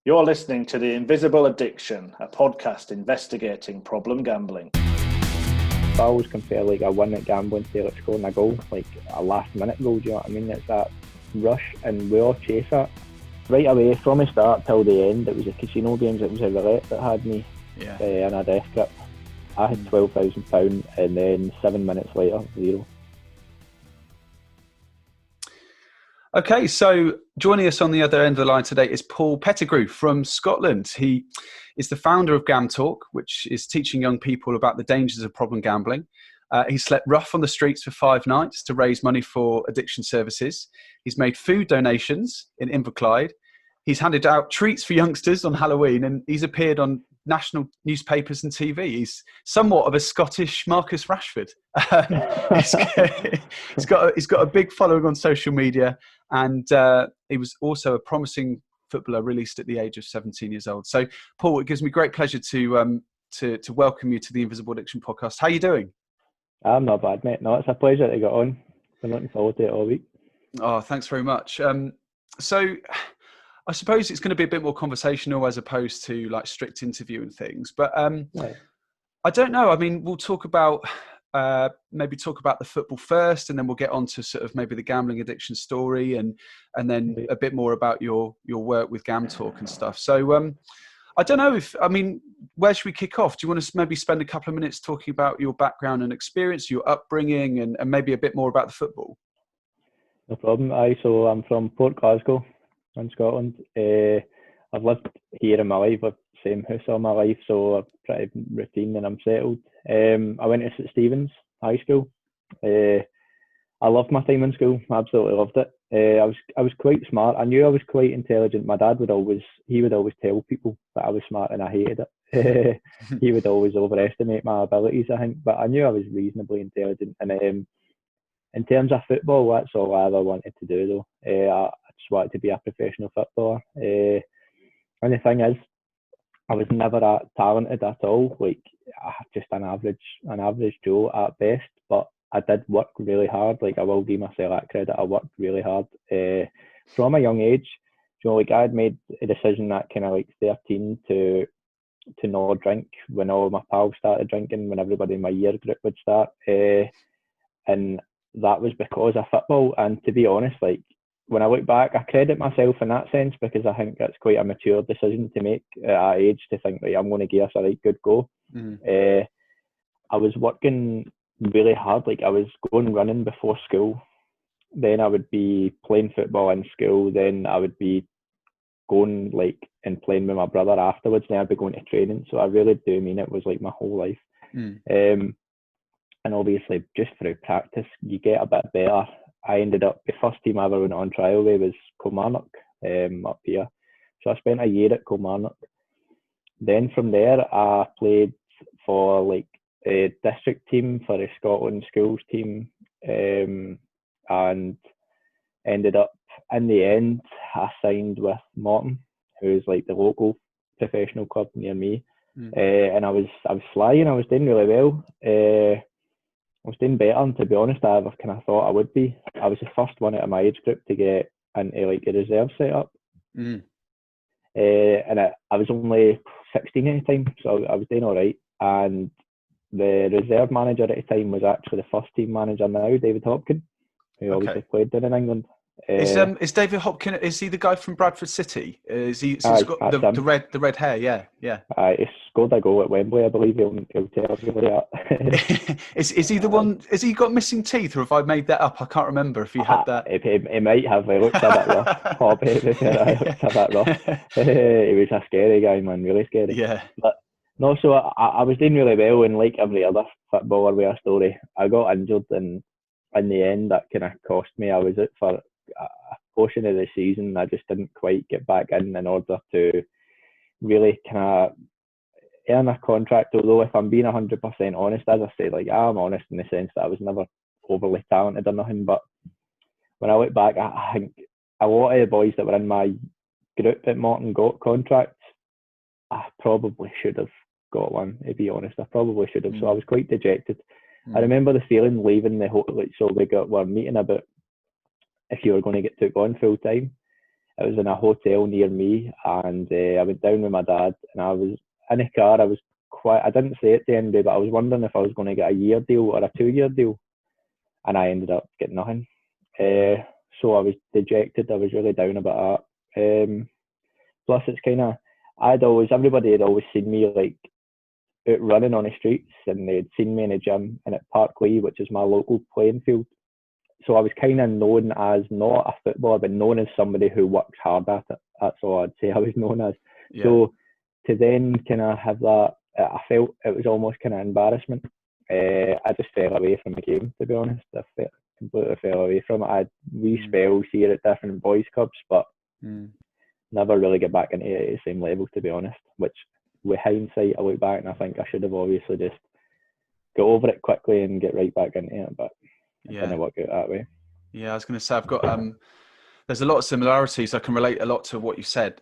You're listening to The Invisible Addiction, a podcast investigating problem gambling. I always compare like a win at gambling to like scoring a goal, like a last minute goal, do you know what I mean? It's that rush and we all chase it. Right away, from the start till the end, it was the casino games, it was a Roulette that had me in a death grip. I had £12,000 and then 7 minutes later, zero. Okay, so joining us on the other end of the line today is Paul Pettigrew from Scotland. He is the founder of Gamtalk, which is teaching young people about the dangers of problem gambling. He slept rough on the streets for 5 nights to raise money for addiction services. He's made food donations in Inverclyde. He's handed out treats for youngsters on Halloween, and he's appeared on national newspapers and TV. He's somewhat of a Scottish Marcus Rashford. He's got a big following on social media, and he was also a promising footballer released at the age of 17 years old. So, Paul, it gives me great pleasure to welcome you to the Invisible Addiction podcast. How are you doing? I'm not bad, mate. No, it's a pleasure to get on. Been looking forward to it all week. Oh, thanks very much. So I suppose it's going to be a bit more conversational as opposed to like strict interview and things. But I don't know. I mean, we'll talk about maybe talk about the football first, and then we'll get on to sort of maybe the gambling addiction story, and then a bit more about your work with Gamtalk and stuff. So I don't know where should we kick off? Do you want to maybe spend a couple of minutes talking about your background and experience, your upbringing, and maybe a bit more about the football? No problem. So I'm from Port Glasgow in Scotland. I've lived here in my life, I've same house all my life, so I'm pretty routine and I'm settled. I went to St Stephen's High School. I loved my time in school, absolutely loved it. I was quite smart. I knew I was quite intelligent. My dad would always tell people that I was smart, and I hated it. He would always overestimate my abilities, I think, but I knew I was reasonably intelligent. And in terms of football, that's all I ever wanted to do, though. I just wanted to be a professional footballer. And the thing is, I was never that talented at all. Like, just an average Joe at best. But I did work really hard. Like, I will give myself that credit. I worked really hard from a young age. You know, like, I had made a decision at kind of like 13 to not drink when all my pals started drinking, when everybody in my year group would start. And that was because of football. And to be honest, like, when I look back, I credit myself in that sense, because I think that's quite a mature decision to make at that age, to think, like, I'm going to give us a right good go. I was working really hard. Like, I was going running before school, then I would be playing football in school, then I would be going like and playing with my brother afterwards, then I'd be going to training. So I really do mean it was like my whole life. And obviously just through practice you get a bit better. I ended up, the first team I ever went on trial with was Kilmarnock up here. So I spent a year at Kilmarnock. Then from there I played for like a district team, for a Scotland schools team, and ended up in the end I signed with Morton, who's like the local professional club near me. And I was flying, I was doing really well. I was doing better, and to be honest, I ever kind of thought I would be. I was the first one out of my age group to get into like a reserve set up. And I was only 16 at the time, so I was doing all right. And the reserve manager at the time was actually the first team manager now, David Hopkin, who obviously played down in England. Is David Hopkin? Is he the guy from Bradford City? He's got the red hair? Yeah. He scored a goal at Wembley, I believe. He'll tell you that. Is he the one? Has he got missing teeth, or have I made that up? I can't remember if he had that. He might have. He looks a bit rough. He looks a bit rough. He was a scary guy, man. Really scary. Yeah. But no, so I was doing really well, and like every other footballer with a story, I got injured, and in the end, that kind of cost me. I was out for a portion of the season. I just didn't quite get back in order to really kind of earn a contract. Although if I'm being 100% honest, as I say, like, I'm honest in the sense that I was never overly talented or nothing, but when I look back, I think a lot of the boys that were in my group at Morton got contracts. I probably should have got one, to be honest. I probably should have. So I was quite dejected. I remember the feeling leaving the hotel. Like, so we're meeting about if you were going to get took on full time, it was in a hotel near me, and I went down with my dad, and I was in a car. I didn't say it to anybody, but I was wondering if I was going to get a year deal or a 2-year deal, and I ended up getting nothing. So I was dejected. I was really down about that. Plus, it's kind of, everybody had always seen me like out running on the streets, and they'd seen me in the gym and at Park Lee, which is my local playing field. So I was kind of known as not a footballer, but known as somebody who works hard at it. That's all I'd say I was known as. Yeah. So to then kind of have that, I felt it was almost kind of embarrassment. I just fell away from the game, to be honest. Completely fell away from it. I had wee spells here at different boys' clubs, but never really get back into it at the same level, to be honest. Which, with hindsight, I look back and I think I should have obviously just got over it quickly and get right back into it, but it didn't work out that way. Yeah, I was going to say, I've got there's a lot of similarities. I can relate a lot to what you said.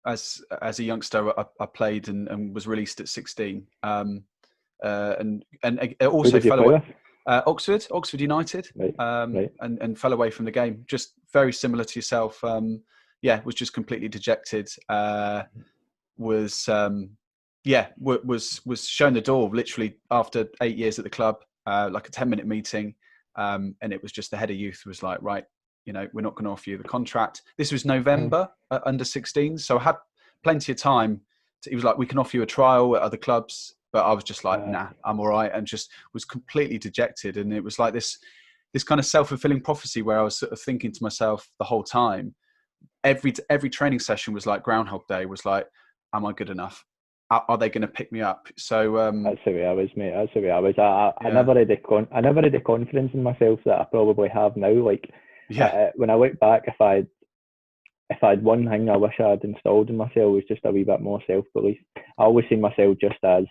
As a youngster, I played and was released at 16, and it also fell away. Oxford United, right. And fell away from the game. Just very similar to yourself. Was just completely dejected. Was shown the door literally after 8 years at the club, like a 10-minute meeting, and it was just the head of youth was like, right, we're not going to offer you the contract. This was November, under 16, so I had plenty of time. He was like, we can offer you a trial at other clubs. But I was just like, nah, I'm all right, and just was completely dejected. And it was like this kind of self-fulfilling prophecy where I was sort of thinking to myself the whole time. Every training session was like Groundhog Day. Was like, am I good enough? Are they going to pick me up? So that's the way I was, mate. That's the way I was. I never had the confidence in myself that I probably have now. Like, when I look back, if I had one thing I wish I had installed in myself was just a wee bit more self-belief. I always see myself just as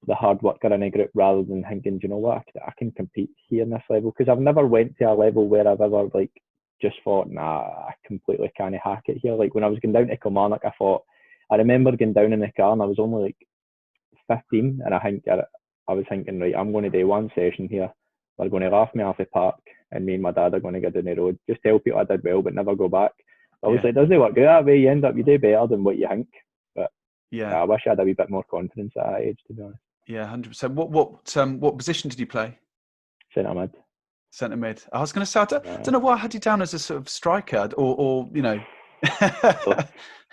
the hard worker in a group rather than thinking, do you know what, I can compete here in this level, because I've never went to a level where I've ever like just thought, nah, I completely can't hack it here. Like when I was going down to Kilmarnock, I remember going down in the car and I was only like 15, and I was thinking, right, I'm going to do one session here, they're going to laugh me off the park, and me and my dad are going to get down the road, just tell people I did well but never go back. I was like, doesn't it work out that way? You do better than what you think. But I wish I had a wee bit more confidence at that age, to be honest. Yeah, 100%. What position did you play? Centre mid. Centre mid. I was going to say, I don't know why I had you down as a sort of striker, or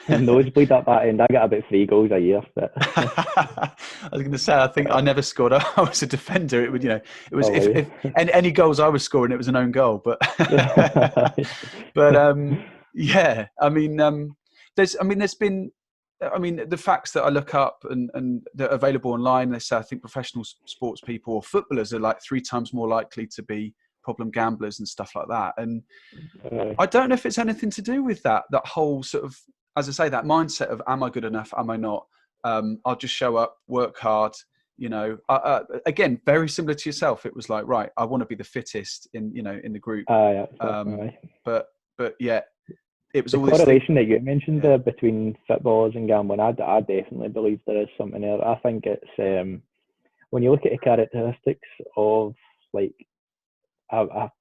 Nosebleed up that end. I got about 3 goals a year. But I was going to say, I think I never scored. I was a defender. It was if any goals I was scoring, it was an own goal. But there's been. The facts that I look up and that are available online, they say I think professional sports people or footballers are like 3 times more likely to be problem gamblers and stuff like that. And I don't know if it's anything to do with that whole sort of, as I say, that mindset of, am I good enough? Am I not? I'll just show up, work hard. Again, very similar to yourself. It was like, right, I want to be the fittest in the group. But yeah. It was the all correlation that you mentioned there between footballers and gambling. I definitely believe there is something there. I think it's when you look at the characteristics of like a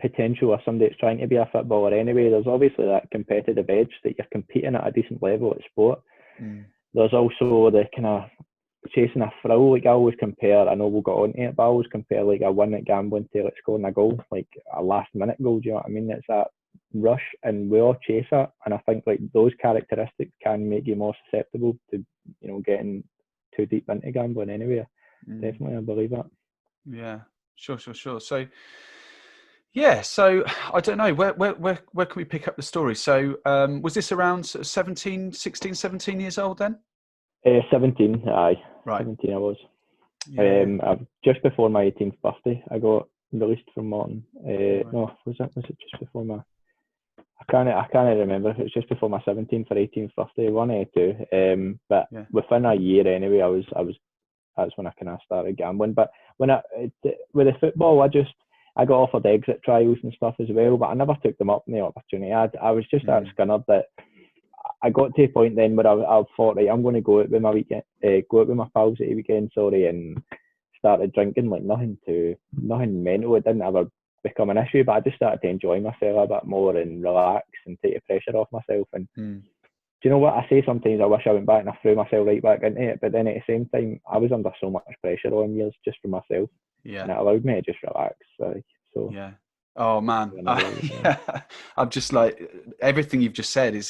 potential or somebody that's trying to be a footballer anyway, there's obviously that competitive edge that you're competing at a decent level at sport. There's also the kind of chasing a thrill. Like I always compare, I know we'll get on to it, but I always compare like a win at gambling to like scoring a goal, like a last minute goal. Do you know what I mean? It's that rush, and we all chase it, and I think like those characteristics can make you more susceptible to getting too deep into gambling anyway. Definitely, I believe that. Yeah, sure. So I don't know where can we pick up the story? So was this around 16, 17 years old then? 17, aye. Right. 17 I was. Just before my 18th birthday I got released from Morton. No, was it just before my, I can't remember if it was just before my 17th or 18th birthday, one of the two. But within a year anyway, that's when I kind of started gambling. But with the football, I got offered exit trials and stuff as well, but I never took them up in the opportunity. I was just that scunnered that I got to a point then where I thought, right, I'm going to go out with my pals at the weekend, and started drinking like nothing mental. It didn't ever become an issue, but I just started to enjoy myself a bit more and relax and take the pressure off myself. And do you know what? I say sometimes I wish I went back and I threw myself right back into it, but then at the same time, I was under so much pressure on years just for myself. Yeah. And it allowed me to just relax. So yeah. Oh man, yeah. I'm just like, everything you've just said is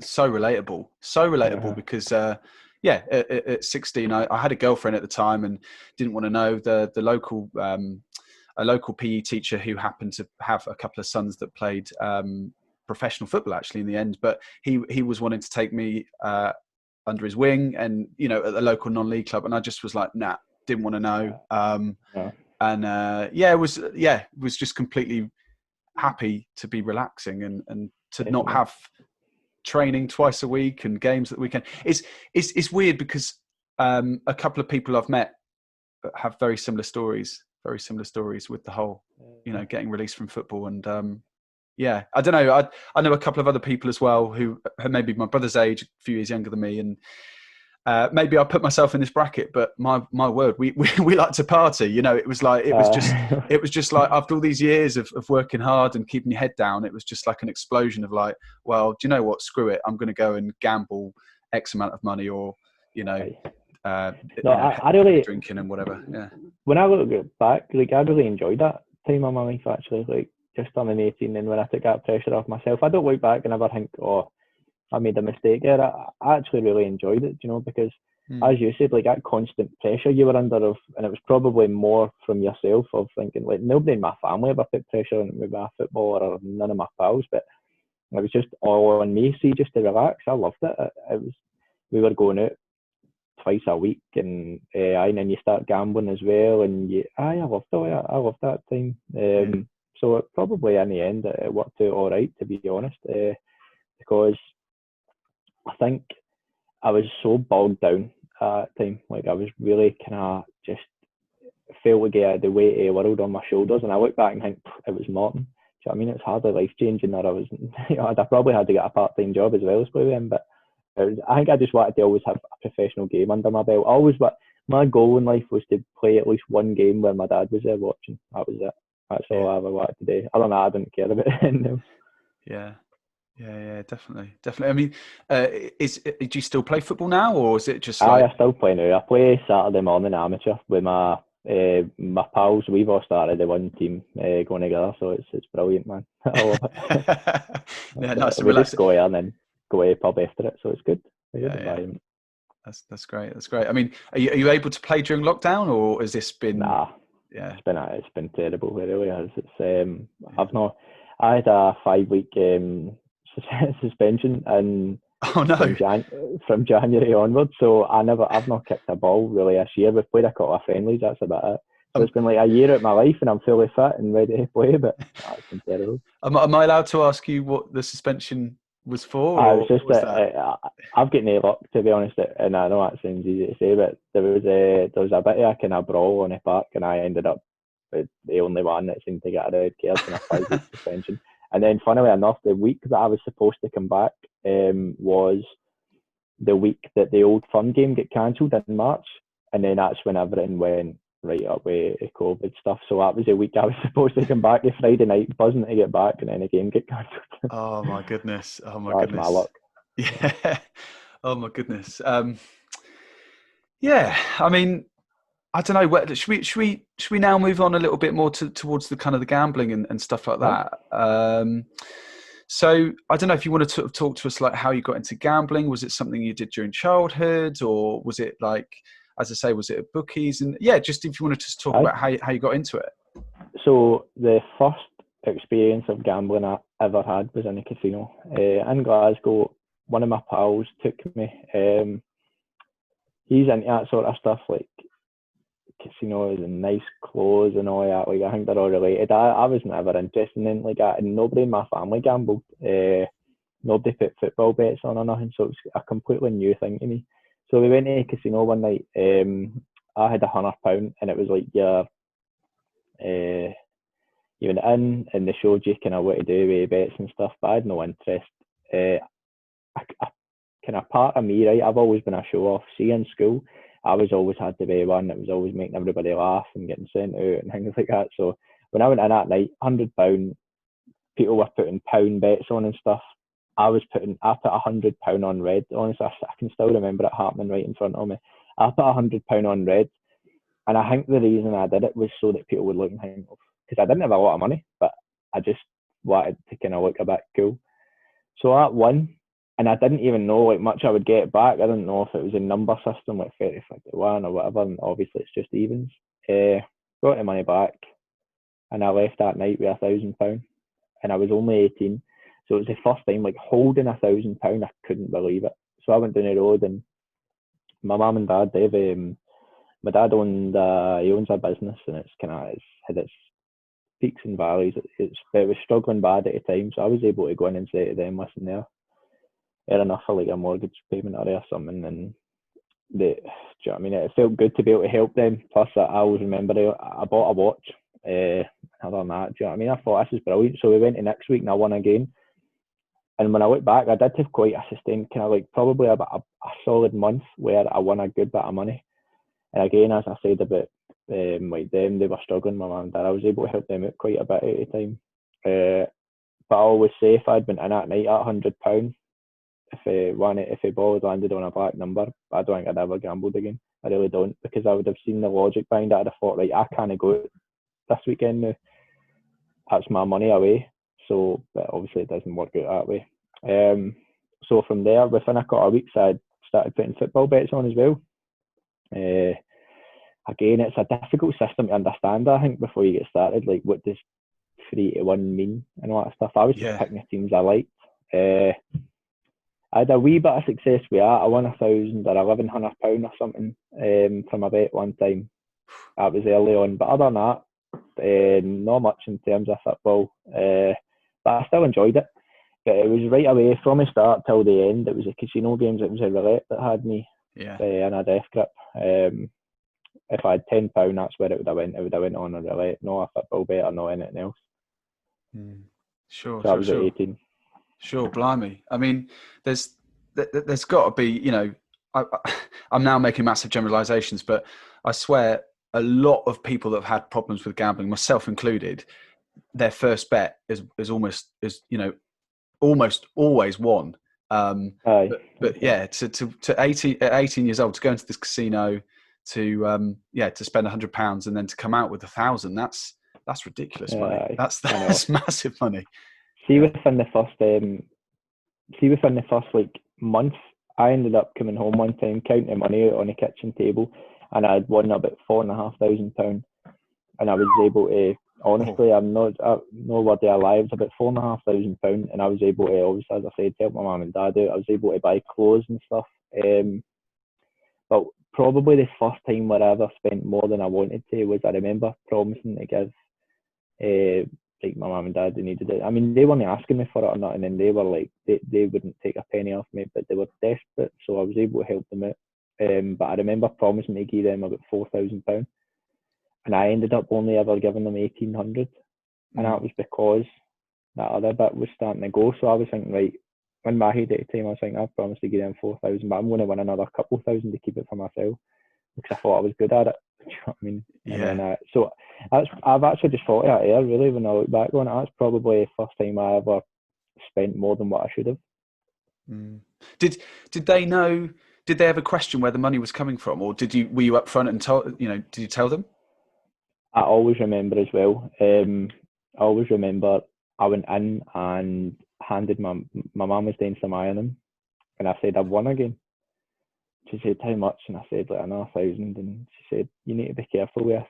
so relatable, because at 16 I had a girlfriend at the time and didn't want to know the local a local PE teacher who happened to have a couple of sons that played professional football actually in the end, but he was wanting to take me under his wing, and at the local non-league club, and I just was like, nah, didn't want to know. And it was just completely happy to be relaxing and to not have training twice a week and games at the weekend. It's weird because a couple of people I've met have very similar stories with the whole, getting released from football. And I don't know. I know a couple of other people as well who are maybe my brother's age, a few years younger than me, and maybe I put myself in this bracket, but my word, we like to party. It was like it was just like after all these years of working hard and keeping your head down, it was just like an explosion of like, well, do you know what? Screw it, I'm going to go and gamble X amount of money, or I really drinking and whatever. Yeah. When I look back, like I really enjoyed that time of my life actually. Like just turning 18, and when I took that pressure off myself, I don't look back and ever think, oh, I made a mistake there. I actually really enjoyed it, because as you said, like that constant pressure you were under and it was probably more from yourself of thinking like nobody in my family ever put pressure on me by a footballer or none of my pals, but it was just all on me. See, just to relax, I loved it. We were going out twice a week, and then you start gambling as well, and I loved it. I loved that time. So it probably in the end it worked out all right, to be honest, because I think I was so bogged down at that time. Like I was really kind of just felt like I had the weight of the world on my shoulders, and I look back and think it was Morton. Do you know what I mean? It's hardly life changing, or I was, I probably had to get a part-time job as well as play then. But I think I just wanted to always have a professional game under my belt. My goal in life was to play at least one game where my dad was there watching. That was it. That's all I ever wanted to do. Other than that, I didn't care about it. Yeah, definitely. I mean, do you still play football now, or is it just I still play now. I play Saturday morning amateur with my pals. We've all started the one team going together, so it's brilliant, man. I love it. Nice. We just go here and then go to a pub after it, so it's good. Environment. That's great. I mean, are you able to play during lockdown, or has this been? Nah. Yeah. It's been terrible. It really has. It's I had a 5-week suspension and from January onwards, so I've not kicked a ball really this year. We've played a couple of friendlies, that's about it. So it's been like a year out of my life and I'm fully fit and ready to play, but it's been terrible. Am I allowed to ask you what the suspension was for? It's just I've got no luck, to be honest, and I know that sounds easy to say, but there was a bit of a kind of brawl on the park, and I ended up with the only one that seemed to get a red card and a 5-week suspension. And then, funnily enough, the week that I was supposed to come back was the week that the Old Firm game got cancelled in March, and then that's when everything went right up with COVID stuff. So that was the week I was supposed to come back, the Friday night, buzzing to get back, and then the game get cancelled. Oh my goodness! That's my luck. Yeah. Oh my goodness. Yeah. I mean, I don't know. Should we now move on a little bit more towards the kind of the gambling and stuff like that? So I don't know if you want to sort of talk to us like how you got into gambling. Was it something you did during childhood, or was it like, as I say, was it at bookies? And just if you wanted to talk about how you got into it. So the first experience of gambling I ever had was in a casino in Glasgow. One of my pals took me. He's into that sort of stuff, like casinos and nice clothes and all that. Like I think they're all related. I was never interested in anything like that, and nobody in my family gambled. Nobody put football bets on or nothing, so it was a completely new thing to me. So we went to a casino one night. I had £100, and it was like you went in and they showed you kind of what to do with bets and stuff, but I had no interest. Kind of part of me, right? I've always been a show off. See, in school, I was always had to be one that was always making everybody laugh and getting sent out and things like that. So when I went in that night, £100, people were putting pound bets on and stuff. I put £100 on red. Honestly, I can still remember it happening right in front of me. I put £100 on red, and I think the reason I did it was so that people would look and think, because I didn't have a lot of money, but I just wanted to kind of look a bit cool. So I won, and I didn't even know like much I would get back. I didn't know if it was a number system like 30, 51 or whatever, and obviously it's just evens. Got the money back, and I left that night with £1,000, and I was only 18. So it was the first time like holding £1,000. I couldn't believe it. So I went down the road, and my mum and dad, my dad owns a business, and it's had its peaks and valleys. It was struggling bad at the time, so I was able to go in and say to them, listen, there, earn enough for like a mortgage payment or something, and do you know what I mean? It felt good to be able to help them. Plus, I always remember I bought a watch. Other than that, do you know what I mean? I thought this is brilliant. So we went to next week, and I won again. And when I look back, I did have quite a sustained kind of like probably about a solid month where I won a good bit of money. And again, as I said about like them, they were struggling, my mum and dad. I was able to help them out quite a bit at the time. But I always say if I'd been in that night at £100, if a ball had landed on a black number, I don't think I'd ever gambled again. I really don't, because I would have seen the logic behind it. I'd have thought, right, I can't go this weekend now. That's my money away. So, but obviously it doesn't work out that way. So from there, within a couple of weeks, I started putting football bets on as well. Again, it's a difficult system to understand, I think, before you get started. Like, what does 3 to 1 mean and all that stuff? I was just picking the teams I liked. I had a wee bit of success with that. I won £1,000 or £1,100 or something from a bet one time. That was early on, but other than that, not much in terms of football. But I still enjoyed it. But it was right away from the start till the end. It was the casino games. It was a Roulette that had me in a death grip. If I had £10, that's where it would have went. It would have went on a Roulette, not a football bet or not anything else. Sure. So I was at 18. Sure, blimey. I mean, there's got to be, you know, I'm now making massive generalizations, but I swear a lot of people that have had problems with gambling, myself included, their first bet is almost always won. But yeah, to 18 years old, to go into this casino, to spend £100 and then to come out with £1,000, that's ridiculous money. That's massive money. See, within the first like month, I ended up coming home one time, counting money out on the kitchen table, and I'd won about £4,500, and I was able to. Honestly, I'm not worthy alive. It's about £4,500, and I was able to, obviously, as I said, help my mum and dad out. I was able to buy clothes and stuff. But probably the first time where I ever spent more than I wanted to was, I remember promising to give like my mum and dad, they needed it. I mean, they weren't asking me for it or nothing, and they were like, they wouldn't take a penny off me, but they were desperate, so I was able to help them out. But I remember promising to give them about £4,000. And I ended up only ever giving them 1,800, and that was because that other bit was starting to go. So I was thinking, right, in my head at the time, I was thinking, I've promised to give them 4,000, but I'm going to win another couple thousand to keep it for myself, because I thought I was good at it. You know what I mean? Yeah. And then, so I've actually just thought of that here, really, when I look back on it. That's probably the first time I ever spent more than what I should have. Did they know? Did they ever question where the money was coming from, or were you upfront and did you tell them? I always remember as well. I always remember I went in and handed my mum was doing some ironing, and I said, I've won again. She said, how much? And I said, like, another 1,000. And she said, you need to be careful with this.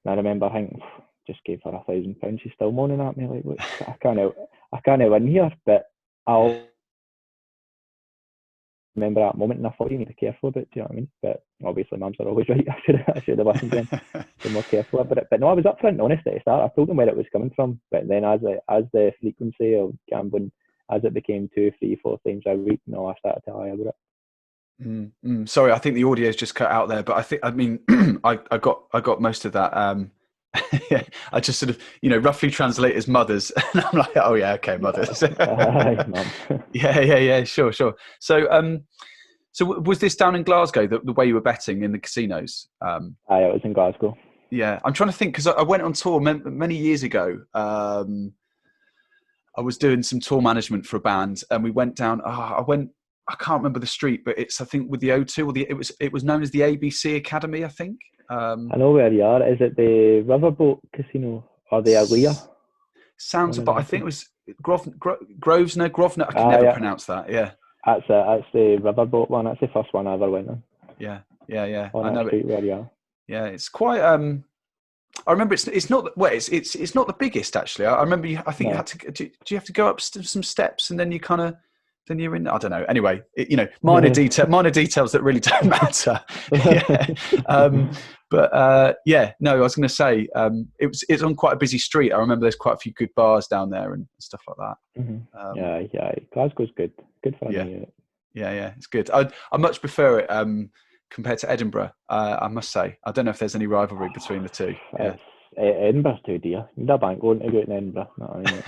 And I remember thinking, just gave her £1,000. She's still moaning at me like, look, I can't win here. But I'll remember that moment, and I thought, you need to be careful about it, do you know what I mean? But obviously mums are always right. I should have listened to them, been more careful about it. But no, I was upfront and honest at the start. I told them where it was coming from, but then as the frequency of gambling, as it became 2, 3, 4 times a week, no, I started to lie about it. Sorry, I think the audio's just cut out there, but I got most of that. Yeah, I just sort of, roughly translate as mothers, and I'm like, oh yeah, okay, mothers. Yeah, sure. So, so was this down in Glasgow, the way you were betting in the casinos? It was in Glasgow. Yeah, I'm trying to think because I went on tour many years ago. I was doing some tour management for a band, and we went down. I can't remember the street, but it's I think with the O2 or it was known as the ABC Academy, I think. I know where you are. Is it the Riverboat Casino or the Alea? Sounds about. I think it was Grosvenor. I can never pronounce that. Yeah. That's the Riverboat one. That's the first one I ever went on. Yeah. On that street where you are. Yeah, it's quite. I remember it's not it's not the biggest actually. I remember you had to. Do you have to go up some steps and then you're in? I don't know. Anyway, minor details that really don't matter. Yeah. No, I was going to say it's on quite a busy street. I remember there's quite a few good bars down there and stuff like that. Mm-hmm. Yeah. Glasgow's good. Good fun. Yeah. It's good. I much prefer it. Compared to Edinburgh, I must say. I don't know if there's any rivalry between the two. Yeah. Edinburgh's too dear. You need a bank loan to go to Edinburgh. No, I mean,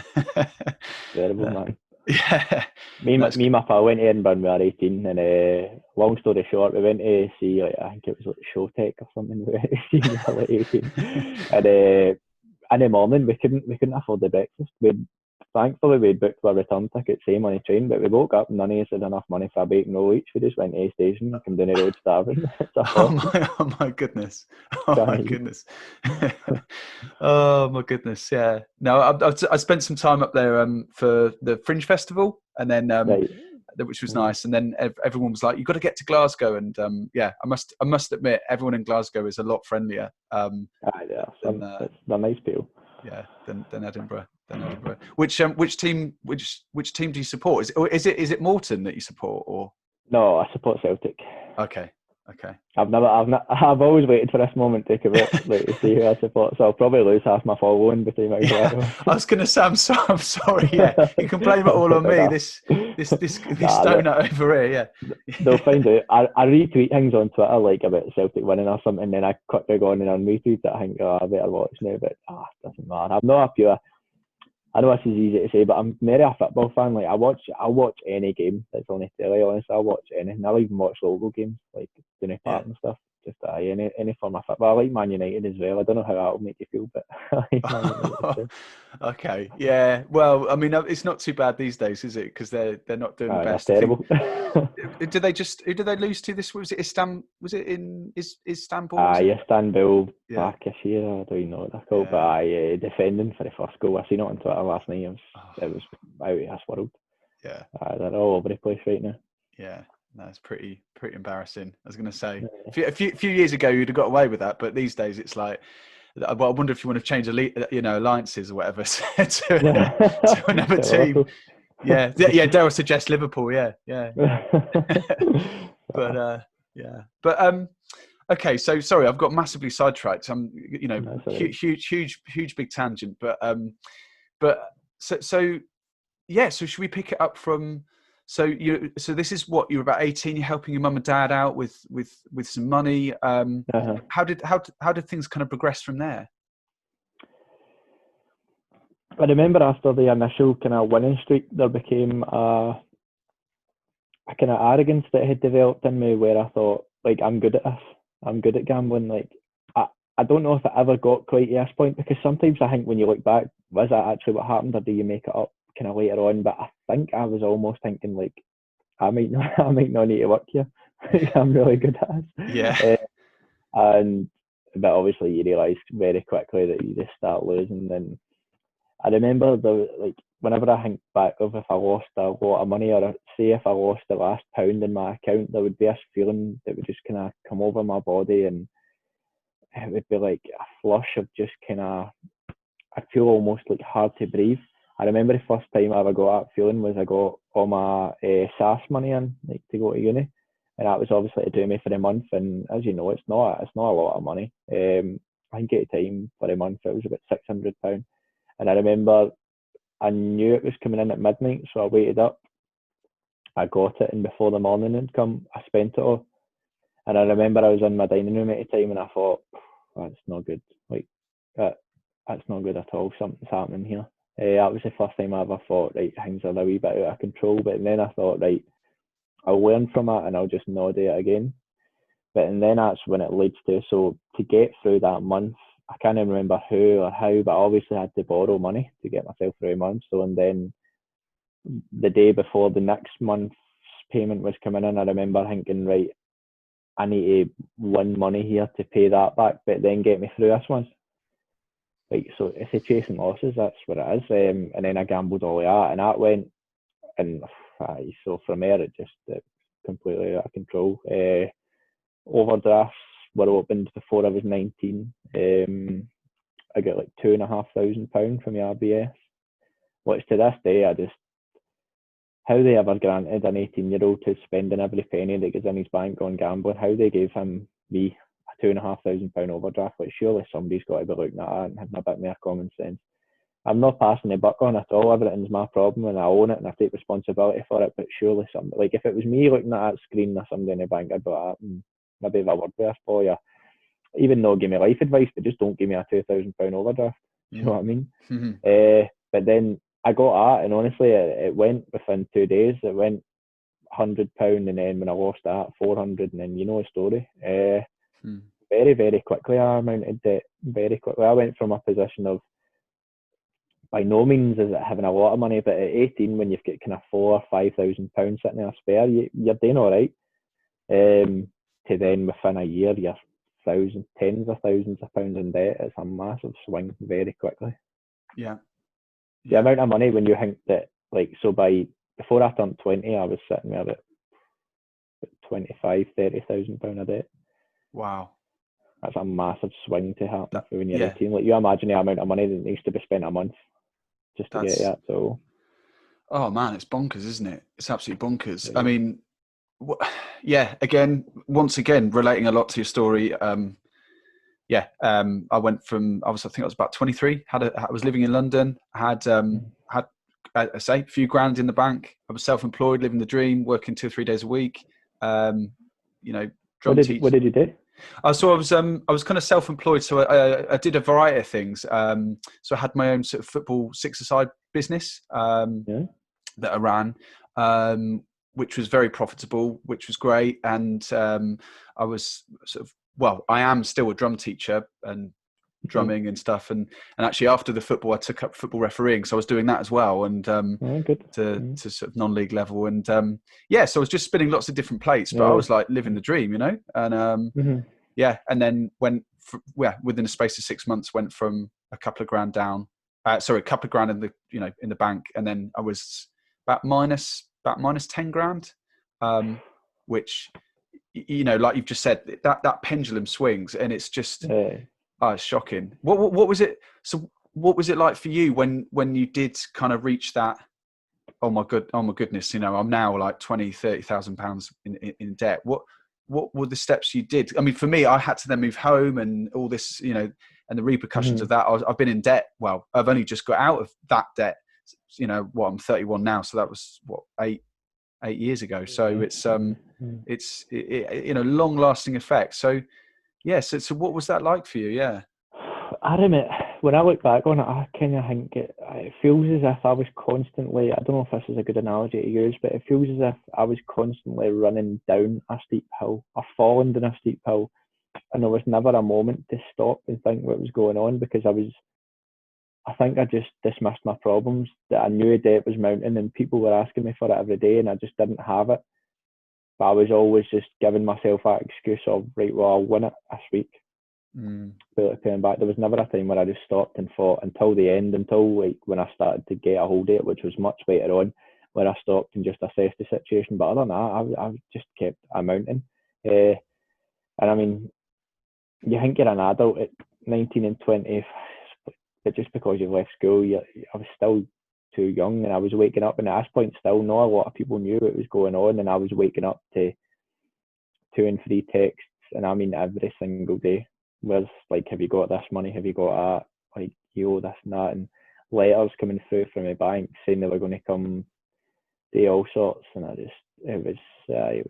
terrible, man. Yeah. Me and my pal went to Edinburgh when we were 18, and long story short, we went to see, I think it was Showtech or something. We went to see when we were 18. And in the morning, we couldn't afford the breakfast. Thankfully, we booked our return ticket, same on the train, but we woke up and none of us had enough money for a bacon roll each. We just went to a station and came down the road starving. Oh my goodness. Oh my goodness. Oh my goodness. Yeah. No, I spent some time up there for the Fringe Festival, and then which was nice. And then everyone was like, "You've got to get to Glasgow." And I must admit, everyone in Glasgow is a lot friendlier. They're nice people. Yeah, than Edinburgh. Which team do you support? Is it Morton that you support, or? No, I support Celtic. Okay. I've always waited for this moment to come up, to see who I support. So I'll probably lose half my following between my. I was going to say I'm sorry. Yeah, you can blame it all on me. This donut over here. Yeah. They'll find out. I retweet things on Twitter like about Celtic winning or something, and then I quickly go on and unretweet it. I think I better watch now, but doesn't matter. I'm not a pure. I know this is easy to say, but I'm merely a football fan. Like I'll watch any game that's on the telly. Honestly, I'll watch anything. I'll even watch local games like Greenock Morton and stuff. Just any form of football. I like Man United as well. I don't know how that'll make you feel, but I like Man United too. Okay, yeah. Well, I mean, it's not too bad these days, is it? Because they're not doing the best. That's terrible. Who did they lose to this? Was it Istanbul? Was it in Istanbul? Istanbul back this year. I don't even know what they're called, but defending for the first goal. I seen it on Twitter last night. It was out of this world. Yeah, they're all over the place right now. Yeah. No, it's pretty embarrassing. I was going to say a few years ago you'd have got away with that, but these days it's like, well, I wonder if you want to change alliances or whatever to another team. Yeah. Dare I suggest Liverpool? Yeah. But okay. So sorry, I've got massively sidetracked. Huge big tangent. But so should we pick it up from? So this is what you're about 18. You're helping your mum and dad out with some money. How did things kind of progress from there? I remember after the initial kind of winning streak, there became a kind of arrogance that had developed in me, where I thought, like, I'm good at this. I'm good at gambling. Like, I don't know if it ever got quite to this point, because sometimes I think when you look back, was that actually what happened, or do you make it up kind of later on? But I think I was almost thinking, like, I might not need to work here. I'm really good at this. Yeah. But obviously you realise very quickly that you just start losing. And I remember whenever I think back of if I lost a lot of money, or say if I lost the last £1 in my account, there would be this feeling that would just kind of come over my body, and it would be like a flush of just kind of, I'd feel almost like hard to breathe. I remember the first time I ever got that feeling was I got all my SAS money in, like, to go to uni, and that was obviously to do me for the month. And as you know, it's not a lot of money. I think at the time for a month it was about £600, and I remember I knew it was coming in at midnight, so I waited up. I got it, and before the morning had come, I spent it all. And I remember I was in my dining room at the time, and I thought, that's not good. Like, that's not good at all. Something's happening here. That was the first time I ever thought, right, things are a wee bit out of control. But then I thought, right, I'll learn from it and I'll just not do it again. And then that's when it leads to, so to get through that month, I can't even remember who or how, but I obviously had to borrow money to get myself through a month. So, and then the day before the next month's payment was coming in, I remember thinking, right, I need to win money here to pay that back, but then get me through this one. Like, so it's a chasing losses, that's what it is. And then I gambled all that, and that went, and so from there it just completely out of control. Overdrafts were opened before I was 19. I got like £2,500 from the RBS, which to this day, how they ever granted an 18-year-old to spending every penny that goes in his bank on gambling, how they gave me a £2,500 overdraft, which surely somebody's got to be looking at that and having a bit more common sense. I'm not passing the buck on at all. Everything's my problem, and I own it and I take responsibility for it. But surely somebody, like if it was me looking at that screen or somebody in the bank, I'd be like, maybe have a word with this boy. Even though give me life advice, but just don't give me a £2,000 overdraft. Do you know what I mean? Mm-hmm. But then I got that, and honestly, it went within 2 days. It went £100, and then when I lost that, 400, and then you know the story. Very, very quickly, I amounted debt. Very quickly, I went from a position of, by no means is it having a lot of money, but at 18, when you've got kind of £4,000 or £5,000 sitting there spare, you're doing all right. To then within a year, you're tens of thousands of pounds in debt. It's a massive swing very quickly. Yeah. The amount of money when you think that, like, so before I turned 20, I was sitting there at £25,000-30,000 of debt. Wow. That's a massive swing to happen for when you're 18. Like, you imagine the amount of money that needs to be spent a month just to get that. So, oh man, it's bonkers, isn't it? It's absolutely bonkers. Yeah. I mean, once again, relating a lot to your story. I went from, I think I was about 23. I was living in London. Had I say, a few grand in the bank. I was self-employed, living the dream, working 2 or 3 days a week. Drum teach. What did you do? So I was kind of self-employed. So I did a variety of things. So I had my own sort of football six-a-side business that I ran, which was very profitable, which was great. And I was I am still a drum teacher and drumming and stuff. And actually after the football, I took up football refereeing. So I was doing that as well. And to sort of non-league level. And so I was just spinning lots of different plates, but I was like living the dream, you know? And and then within a space of 6 months, went from a couple of grand down, a couple of grand in the bank. And then I was about minus 10 grand, which, like you've just said, that pendulum swings, and it's just, it's shocking. What was it? So what was it like for you when you did kind of reach that? Oh my goodness! I'm now like £20,000-30,000 in debt. What were the steps you did? I mean, for me, I had to then move home and all this, and the repercussions of that. I've been in debt. Well, I've only just got out of that debt. I'm 31 now, so that was 8 years ago. So it's long-lasting effect. So so what was that like for you? Yeah, I admit, when I look back on it, I kind of think it feels as if I was constantly, I don't know if this is a good analogy to use, but it feels as if I was constantly running down a steep hill or falling down a steep hill, and there was never a moment to stop and think what was going on, because I think I just dismissed my problems, that I knew debt was mounting and people were asking me for it every day and I just didn't have it. But I was always just giving myself that excuse of, right, well, I'll win it this week. Paying back. There was never a time where I just stopped and fought until the end, until like when I started to get a hold of it, which was much later on, where I stopped and just assessed the situation. But other than that, I just kept mounting. And I mean, you think you're an adult at 19 and 20, but just because you've left school, I was still too young, and I was waking up, and at this point still not a lot of people knew what was going on, and I was waking up to 2 and 3 texts, and I mean every single day, was like, have you got this money, have you got that, like, you owe this and that, and letters coming through from my bank saying they were going to come do all sorts, and it was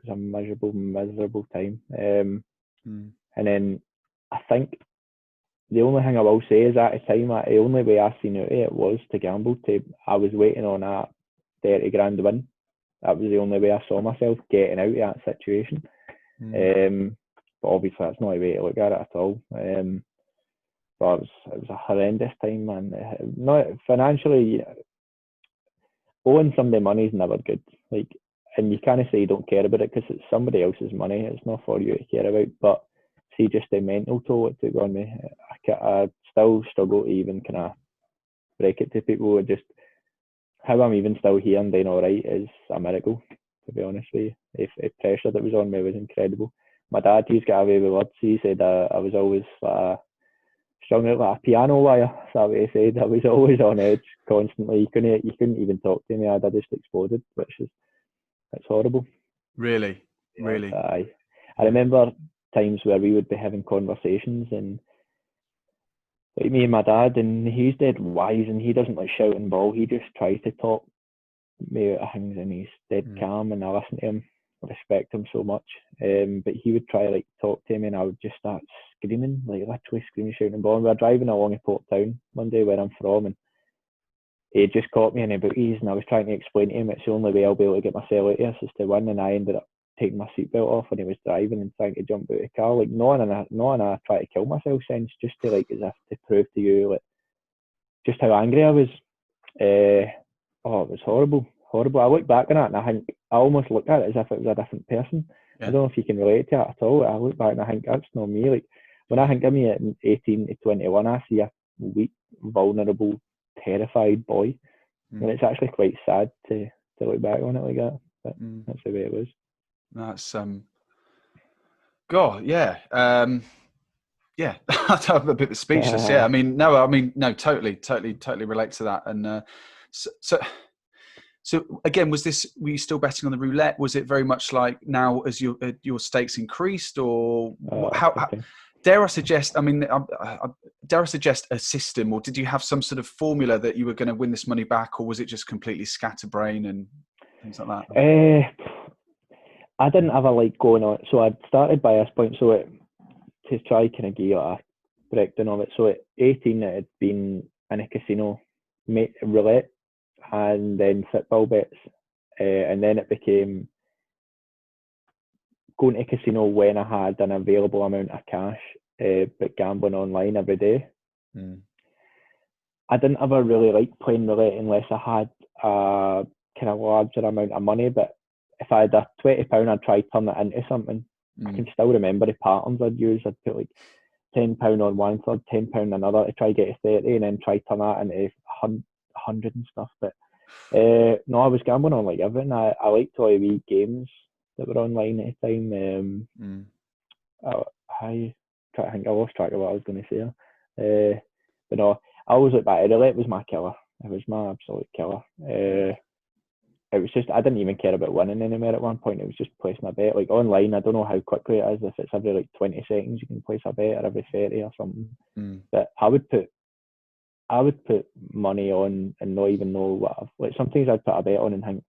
a miserable time. And then I think the only thing I will say is, at the time, the only way I seen out of it was to gamble. I was waiting on that 30 grand win. That was the only way I saw myself getting out of that situation. But obviously that's not a way to look at it at all. But it was a horrendous time, man. Not financially, owing somebody money is never good. Like, and you can't say you don't care about it because it's somebody else's money. It's not for you to care about. But see, just the mental toll it took on me. I still struggle to even kind of break it to people. Just how I'm even still here and doing all right is a miracle, to be honest with you. The pressure that was on me was incredible. My dad, he's got away with words. He said I was always strung out like a piano wire. That's what he said. I was always on edge constantly. You couldn't even talk to me. I just exploded, it's horrible. Really? I remember times where we would be having conversations, and like me and my dad, and he's dead wise, and he doesn't like shout and bawl. He just tries to talk me out of things, and he's dead calm, and I listen to him. I respect him so much. But he would try like talk to me, and I would just start screaming, like literally screaming, shouting and bawling. We were driving along in Port Town one day where I'm from, and he just caught me in a booties, and I was trying to explain to him it's the only way I'll be able to get myself out of this is to win, and I ended up taking my seatbelt off when he was driving and trying to jump out of the car, like not in a try to kill myself sense, just to like as if to prove to you like just how angry I was. It was horrible. I look back on it and I think I almost look at it as if it was a different person. I don't know if you can relate to it at all. I look back and I think that's not me. Like when I think of me at 18 to 21, I see a weak, vulnerable, terrified boy, and it's actually quite sad to look back on it like that. But that's the way it was. That's God, yeah. Yeah, I'm a bit speechless. Yeah, I mean, no, totally relate to that. And so again, were you still betting on the roulette? Was it very much like now as your stakes increased, or how? Dare I suggest? I mean, dare I suggest a system, or did you have some sort of formula that you were going to win this money back, or was it just completely scatterbrain and things like that? I didn't have a like going on. So I'd started by this point. So to try kind of give you a breakdown of it. So at 18, it had been in a casino, roulette, and then football bets, and then it became going to casino when I had an available amount of cash, but gambling online every day. I didn't ever really like playing roulette unless I had a kind of larger amount of money, but if I had a £20, I'd try to turn it into something. I can still remember the patterns I'd use. I'd put like £10 on one third, £10 on another to try to get to 30, and then try to turn that into 100 and stuff. But no, I was gambling on like everything. I liked all the wee games that were online at the time. I lost track of what I was going to say. But no, I always look back. Roulette was my killer. It was my absolute killer. It was just, I didn't even care about winning anymore at one point. It was just placing a bet. Like online, I don't know how quickly it is. If it's every like 20 seconds, you can place a bet, or every 30 or something. But I would put money on and not even know what like sometimes I'd put a bet on and think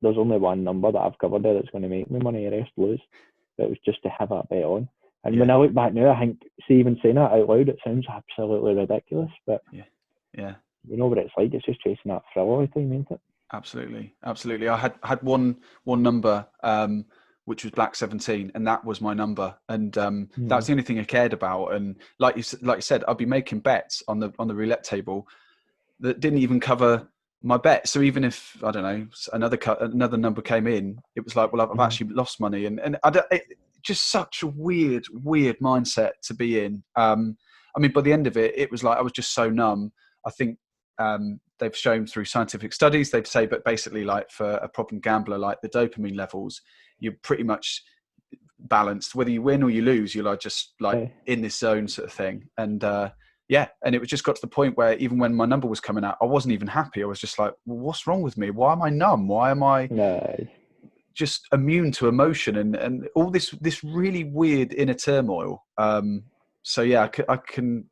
there's only one number that I've covered there that's going to make me money, the rest lose. But it was just to have that bet on. And when I look back now, I think, see, even saying that out loud, it sounds absolutely ridiculous. But yeah, you know what it's like. It's just chasing that thrill all the time, isn't it? Absolutely. I had one number, which was Black 17, and that was my number, and that's the only thing I cared about. And like you said, I'd be making bets on the roulette table that didn't even cover my bet. So even if I don't know another number came in, it was like, well, I've actually lost money, and just such a weird mindset to be in. I mean, by the end of it, it was like I was just so numb. I think. They've shown through scientific studies, they've said, but basically like for a problem gambler, like the dopamine levels, you're pretty much balanced. Whether you win or you lose, you're like just like in this zone sort of thing. And and it was just got to the point where even when my number was coming out, I wasn't even happy. I was just like, well, what's wrong with me? Why am I numb? Why am I just immune to emotion and all this really weird inner turmoil? So yeah, I can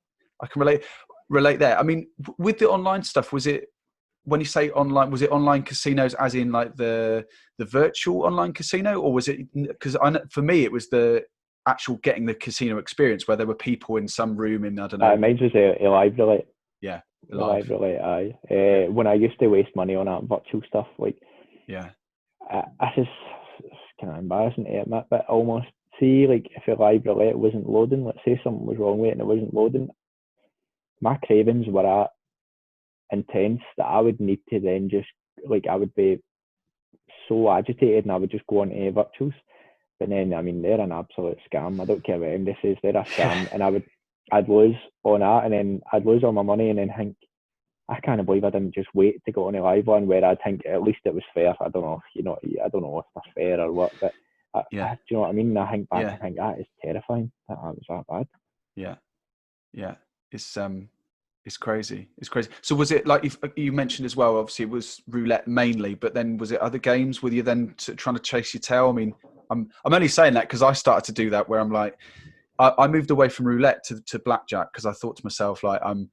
relate there. I mean, with the online stuff, was it, when you say online, was it online casinos as in like the virtual online casino, or was it, because for me it was the actual getting the casino experience where there were people in some room in, I don't know. Mine was a live roulette. Yeah, live roulette. When I used to waste money on that virtual stuff, like it's just kind of embarrassing to admit, but almost see, like, if a live roulette wasn't loading, let's say something was wrong with it and it wasn't loading, my cravings were at intense that I would need to then just, like, I would be so agitated and I would just go on to virtuals. But then, I mean, they're an absolute scam. I don't care what anybody says, they're a scam. And I'd lose on that, and then I'd lose all my money and then think, I can't believe I didn't just wait to go on a live one where I'd think at least it was fair. I don't know, I don't know if they're fair or what, but do you know what I mean? I think back, I think that is terrifying that was that bad. Yeah. It's crazy. So was it, like you mentioned as well, obviously it was roulette mainly, but then was it other games? Were you then trying to chase your tail? I mean, I'm only saying that because I started to do that where I'm like, I moved away from roulette to blackjack because I thought to myself, like, I'm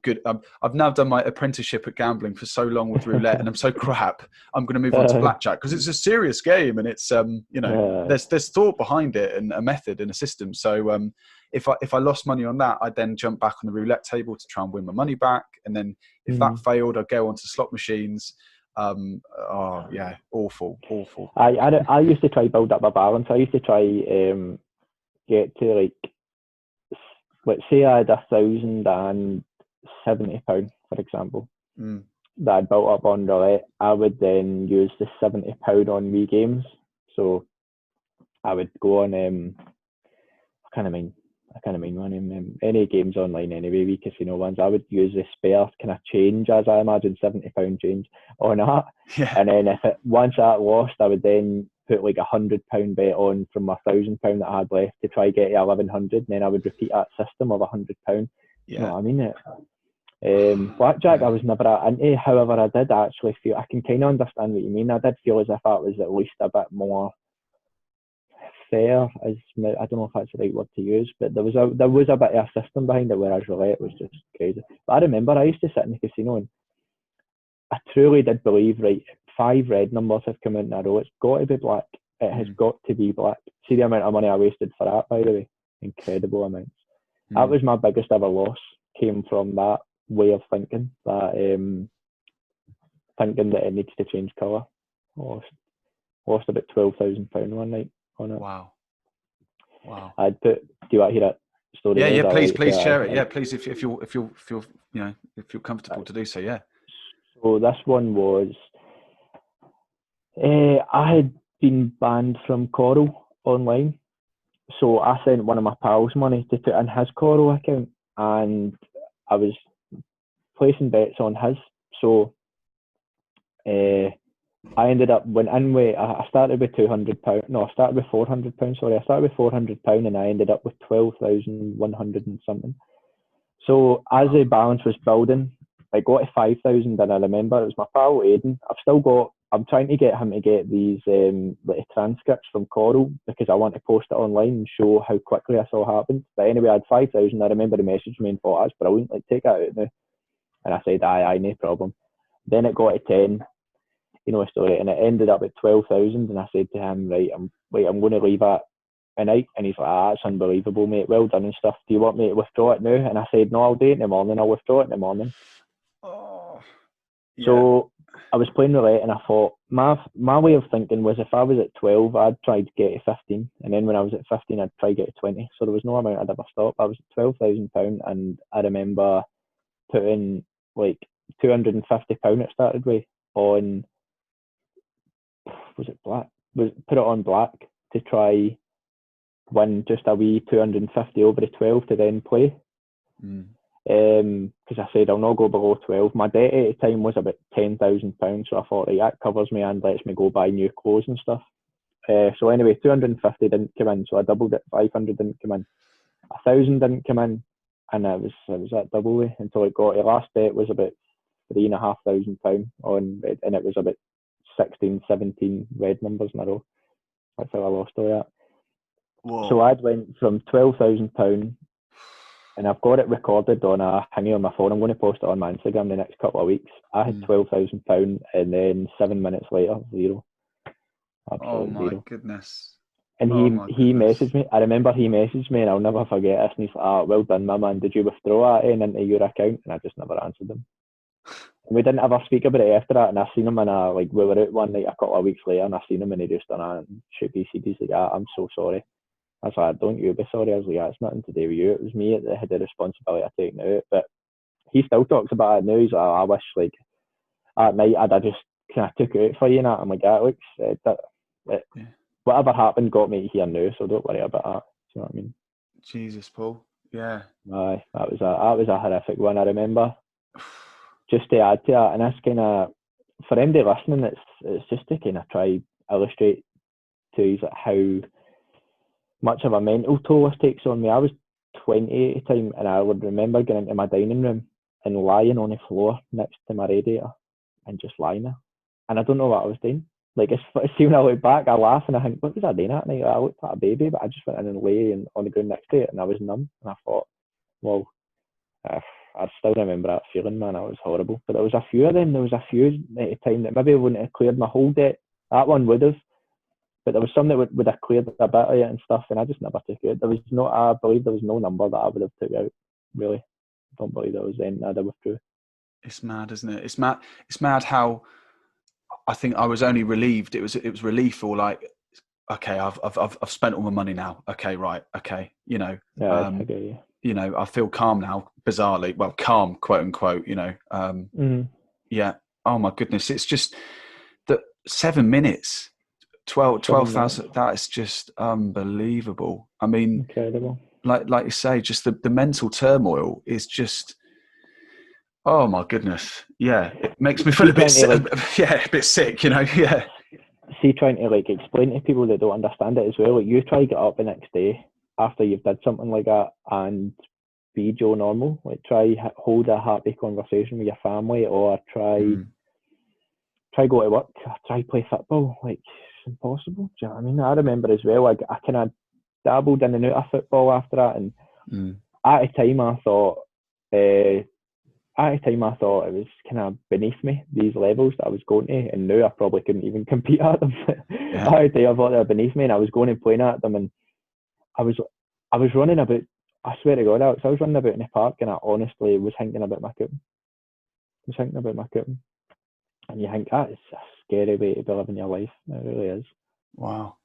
good. I've now done my apprenticeship at gambling for so long with roulette, and I'm so crap. I'm going to move on to blackjack because it's a serious game, and it's there's thought behind it and a method and a system. So if I lost money on that, I'd then jump back on the roulette table to try and win my money back, and then if that failed, I'd go onto slot machines. Awful. I used to try build up my balance. I used to try get to, like, let's say I had £1,070, for example, that I'd built up on roulette. I would then use the £70 on wee games. So I would go on I can't mind one any games online anyway, wee casino ones. I would use the spare kind of change, as I imagine, £70 change on that. Yeah. And then once that lost, I would then put like £100 bet on from my £1,000 that I had left to try get to 1,100, and then I would repeat that system of £100. Yeah. You know what I mean? Blackjack, I was never into. However, I did actually feel, I can kind of understand what you mean. I did feel as if that was at least a bit more fair. I don't know if that's the right word to use, but there was a bit of a system behind it, whereas roulette was just crazy. But I remember I used to sit in the casino and I truly did believe, right, 5 red numbers have come in a row. It's got to be black. It has got to be black. See the amount of money I wasted for that, by the way. Incredible amounts. That was my biggest ever loss. Came from that way of thinking. That thinking that it needs to change colour. Lost about £12,000 one night on it. Wow. I'd put. Do you want to hear that story? Yeah. Please share it. Yeah, please, if you're comfortable to do so. Yeah. So this one was. I had been banned from Coral online, so I sent one of my pals money to put in his Coral account, and I was placing bets on his. So I ended up went in with. I started with £200. No, I started with £400. Sorry, I started with £400, and I ended up with 12,100 and something. So as the balance was building, I got to 5,000, and I remember it was my pal Aidan. I'm trying to get him to get these like transcripts from Coral because I want to post it online and show how quickly I saw it happen. But anyway, I had 5,000. I remember he messaged me and thought, that's brilliant, like, take that out now. And I said, aye, no problem. Then it got to 10, story, and it ended up at 12,000. And I said to him, right, I'm going to leave at a night. And he's like, that's unbelievable, mate, well done and stuff. Do you want me to withdraw it now? And I said, no, I'll do it in the morning. I'll withdraw it in the morning. Oh, yeah. So I was playing roulette, and I thought my way of thinking was if I was at 12, I'd try to get to 15, and then when I was at 15, I'd try to get to 20. So there was no amount I'd ever stop. I was at £12,000, and I remember putting like £250 it started with on. Was it black? Put it on black to try win just a wee 250 over the 12 to then play. Because I said I'll not go below 12. My debt at the time was about £10,000, so I thought, right, that covers me and lets me go buy new clothes and stuff. So anyway, 250 didn't come in, so I doubled it. 500 didn't come in, 1,000 didn't come in, and it was at double way until it got. The last bet was about £3,500 on, and it was about 16, 17 red numbers in a row. That's how I lost all that. Whoa. So I'd went from £12,000. And I've got it recorded on a thingy on my phone. I'm going to post it on my Instagram the next couple of weeks. I had £12,000, and then 7 minutes later, zero. Absolute zero. Goodness. And he messaged me. I remember he messaged me, and I'll never forget this. And he's like, well done, my man. Did you withdraw that into your account? And I just never answered him. And we didn't ever speak about it after that. And I seen him we were out one night a couple of weeks later, and I seen him, and he just done that and shook his head. He's like, I'm so sorry. I was like, don't you be sorry. I was like, it's nothing to do with you. It was me that had the responsibility of taking it out. But he still talks about it now. He's like, I wish, like, at night I just kind of took it out for you. And I'm like, that looks, whatever happened got me here now, so don't worry about that. You know what I mean? Jesus, Paul. Yeah. Aye, that was a horrific one. I remember. Just to add to that, and that's kind of, for anybody listening, it's just to kind of try illustrate to you how much of a mental toll this takes on me. I was 20 at the time, and I would remember going into my dining room and lying on the floor next to my radiator and just lying there. And I don't know what I was doing. Like, see, when I look back, I laugh and I think, what was I doing that night? I looked at a baby, but I just went in and lay on the ground next to it, and I was numb. And I thought, well, I still remember that feeling, man. It was horrible. But there was a few of them. There was a few at the time that maybe wouldn't have cleared my whole debt. That one would have. But there was some that would have cleared a bit of it and stuff, and I just never took it. I believe there was no number that I would have took out, really. I don't believe there was anything I'd have withdrew. It's mad, isn't it? It's mad how I think I was only relieved. It was relief, or like, okay, I've spent all my money now. Okay, right. Okay, you know. Yeah, I get you. You know, I feel calm now. Bizarrely, well, calm, quote unquote. You know. Yeah. Oh my goodness, it's just that 7 minutes, 12,000. That is just unbelievable. I mean, incredible. Like you say, just the mental turmoil is just. Oh my goodness! Yeah, it makes me feel a bit sick. You know, yeah. See, trying to like explain to people that don't understand it as well. Like, you try to get up the next day after you've did something like that and be Joe normal. Like, try hold a happy conversation with your family, or try go to work, try play football. Like, it's impossible. Do you know what I mean? I remember as well. I kind of dabbled in and out of football after that, and at the time I thought. At the time, I thought it was kind of beneath me, these levels that I was going to, and now I probably couldn't even compete at them. Yeah. At the time, I thought they were beneath me, and I was going and playing at them, and I was running about, I swear to God, Alex, I was running about in the park, and I honestly was thinking about my cooking. And you think, that is a scary way to be living your life. It really is. Wow.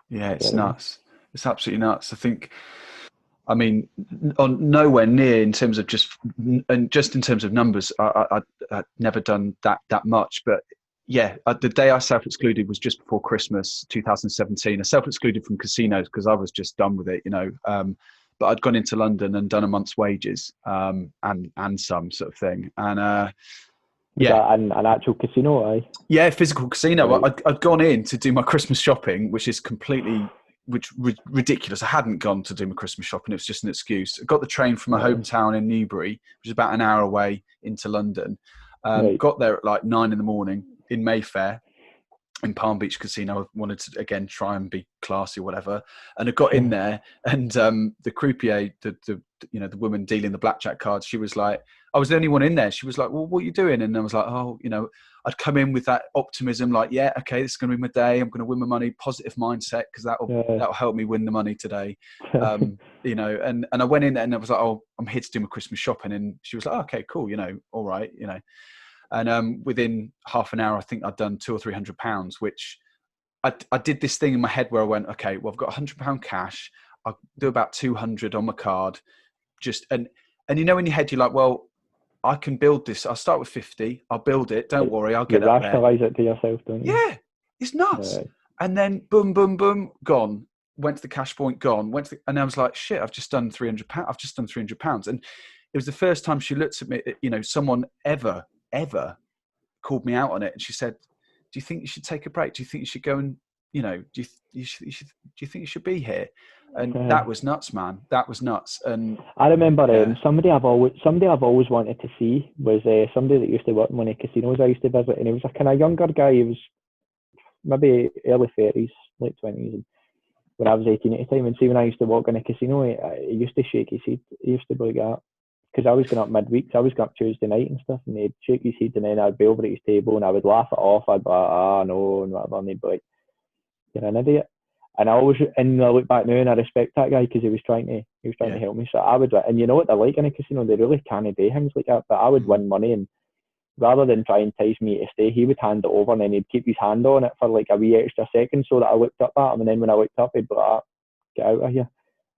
Yeah, it's nuts. It's absolutely nuts. I think... I mean, on nowhere near in terms of just in terms of numbers. I'd never done that much, but yeah, the day I self-excluded was just before Christmas 2017. I self-excluded from casinos because I was just done with it, you know. But I'd gone into London and done a month's wages and some sort of thing, and an actual casino, aye? Yeah, physical casino. Right. I'd gone in to do my Christmas shopping, which is completely. Ridiculous. I hadn't gone to do my Christmas shopping. It was just an excuse. I got the train from my hometown in Newbury, which is about an hour away, into London. Got there at like 9 a.m. in Mayfair, in Palm Beach Casino. I wanted to, again, try and be classy or whatever. And I got in there, and the croupier, the woman dealing the blackjack cards, she was like, I was the only one in there. She was like, well, what are you doing? And I was like, oh, you know, I'd come in with that optimism, like, yeah, okay, this is going to be my day. I'm going to win my money, positive mindset, because that'll help me win the money today. You know, and I went in there and I was like, oh, I'm here to do my Christmas shopping. And she was like, oh, okay, cool, you know, all right, you know. And within half an hour, I think I'd done £200 or £300, which I did this thing in my head where I went, okay, well, I've got £100 cash. I'll do about 200 on my card. And you know, in your head, you're like, well, I can build this. I'll start with 50. I'll build it. Don't worry. I'll get up there. You rationalise it to yourself, don't you? Yeah. It's nuts. Yeah. And then boom, boom, boom, gone. Went to the cash point, gone. And I was like, shit, I've just done £300. I've just done £300. And it was the first time she looked at me, you know, someone ever called me out on it. And she said, do you think you should take a break? Do you think you should go and, you know, do you think you should be here? And that was nuts, man. That was nuts. And I remember somebody I've always wanted to see was somebody that used to work in one of the casinos I used to visit, and he was a kind of younger guy. He was maybe early 30s, late 20s. And when I was 18 at the time, and see, when I used to walk in a casino, he used to shake his head. He used to be like that. Because I was going up midweek, I was going up Tuesday night and stuff, and he'd shake his head, and then I'd be over at his table and I would laugh it off. I'd be like, no, and whatever, and he'd be like, you're an idiot. And I look back now and I respect that guy because he was trying to help me. So I would, and you know what they're like in a casino, they really can't do things like that. But I would win money, and rather than try and entice me to stay, he would hand it over, and then he'd keep his hand on it for like a wee extra second so that I looked up at him, and then when I looked up, he'd be like, get out of here.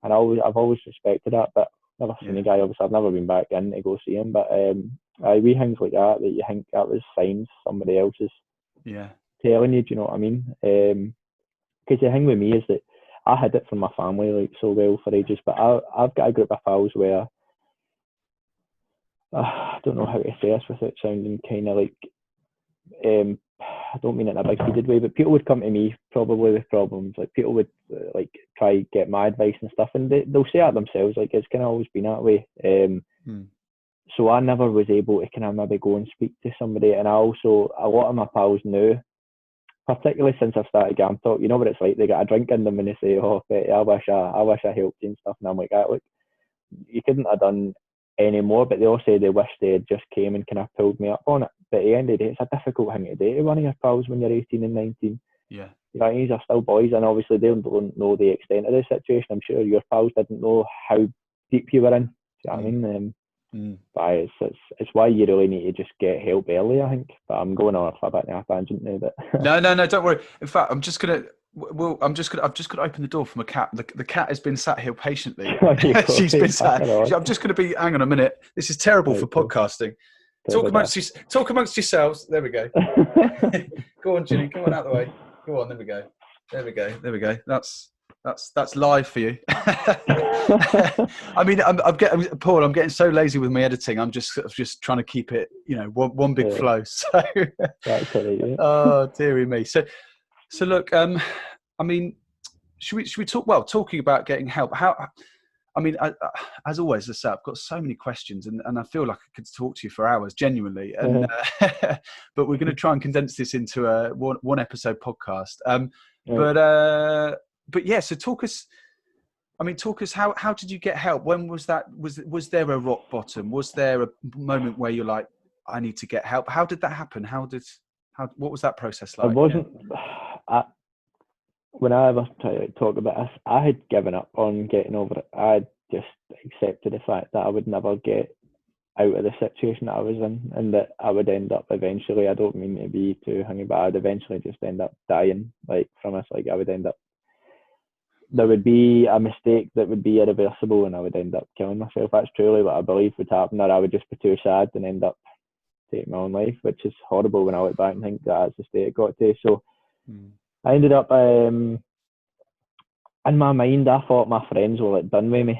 And I've always respected that, but never seen the guy. Obviously, I've never been back in to go see him, but wee things like that you think that was signs somebody else is telling you. Do you know what I mean? Because the thing with me is that I hid it from my family like so well for ages, but I've got a group of pals where I don't know how to say this without sounding kind of like I don't mean it in a big heated way, but people would come to me probably with problems. Like people would like try get my advice and stuff, and they'll say it themselves. Like it's kind of always been that way. So I never was able to kind of maybe go and speak to somebody. And I also, a lot of my pals knew, particularly since I've started Gamtalk, you know what it's like. They got a drink in them and they say, "Oh, Betty, I wish I helped you" and stuff. And I'm like, "Look, you couldn't have done any more." But they all say they wish they had just came and kind of pulled me up on it. But at the end of the day, it's a difficult thing to do to one of your pals when you're 18 and 19. Yeah. You know, these are still boys, and obviously they don't know the extent of the situation. I'm sure your pals didn't know how deep you were in. Do you know what I mean? But it's why you really need to just get help early, I think. But I'm going on a bit of a tangent now. But no, don't worry. In fact, I've just got to open the door for my cat. The cat has been sat here patiently. She's been sat. I'm just going to be. Hang on a minute. This is terrible for podcasting. Talk amongst yourselves. There we go. Go on, Ginny. Come on out of the way. Go on. There we go. That's live for you. I mean, I'm getting so lazy with my editing. I'm just trying to keep it, one big flow. So, oh dearie me. So look, I mean, should we talk? Well, talking about getting help. As always, as I said, I've got so many questions, and I feel like I could talk to you for hours, genuinely. And but we're going to try and condense this into a one episode podcast. But yeah, so talk us. How did you get help? When was that? Was there a rock bottom? Was there a moment where you're like, I need to get help? How did that happen? What was that process like? I wasn't. When I ever try to talk about this, I had given up on getting over it. I just accepted the fact that I would never get out of the situation that I was in, and that I would end up eventually, I don't mean to be too hanging, but I'd eventually just end up dying from this. I would end up, there would be a mistake that would be irreversible and I would end up killing myself. That's truly what I believe would happen, or I would just be too sad and end up taking my own life, which is horrible when I look back and think that's the state it got to. So I ended up, in my mind, I thought my friends were done with me.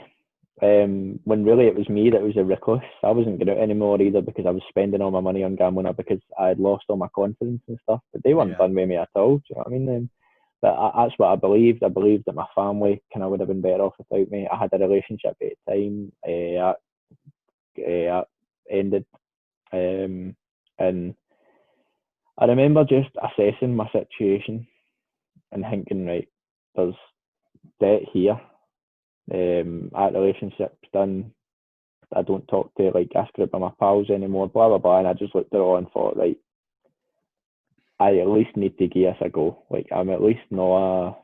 When really it was me that was a recluse. I wasn't getting out anymore either because I was spending all my money on gambling or because I had lost all my confidence and stuff. But they weren't done with me at all. Do you know what I mean? But that's what I believed. I believed that my family kind of would have been better off without me. I had a relationship at the time. That ended. And I remember just assessing my situation and thinking, right, there's debt here. That relationship's done. I don't talk to this group of my pals anymore, blah blah blah. And I just looked at it all and thought, right, I at least need to give this a go. I'm at least not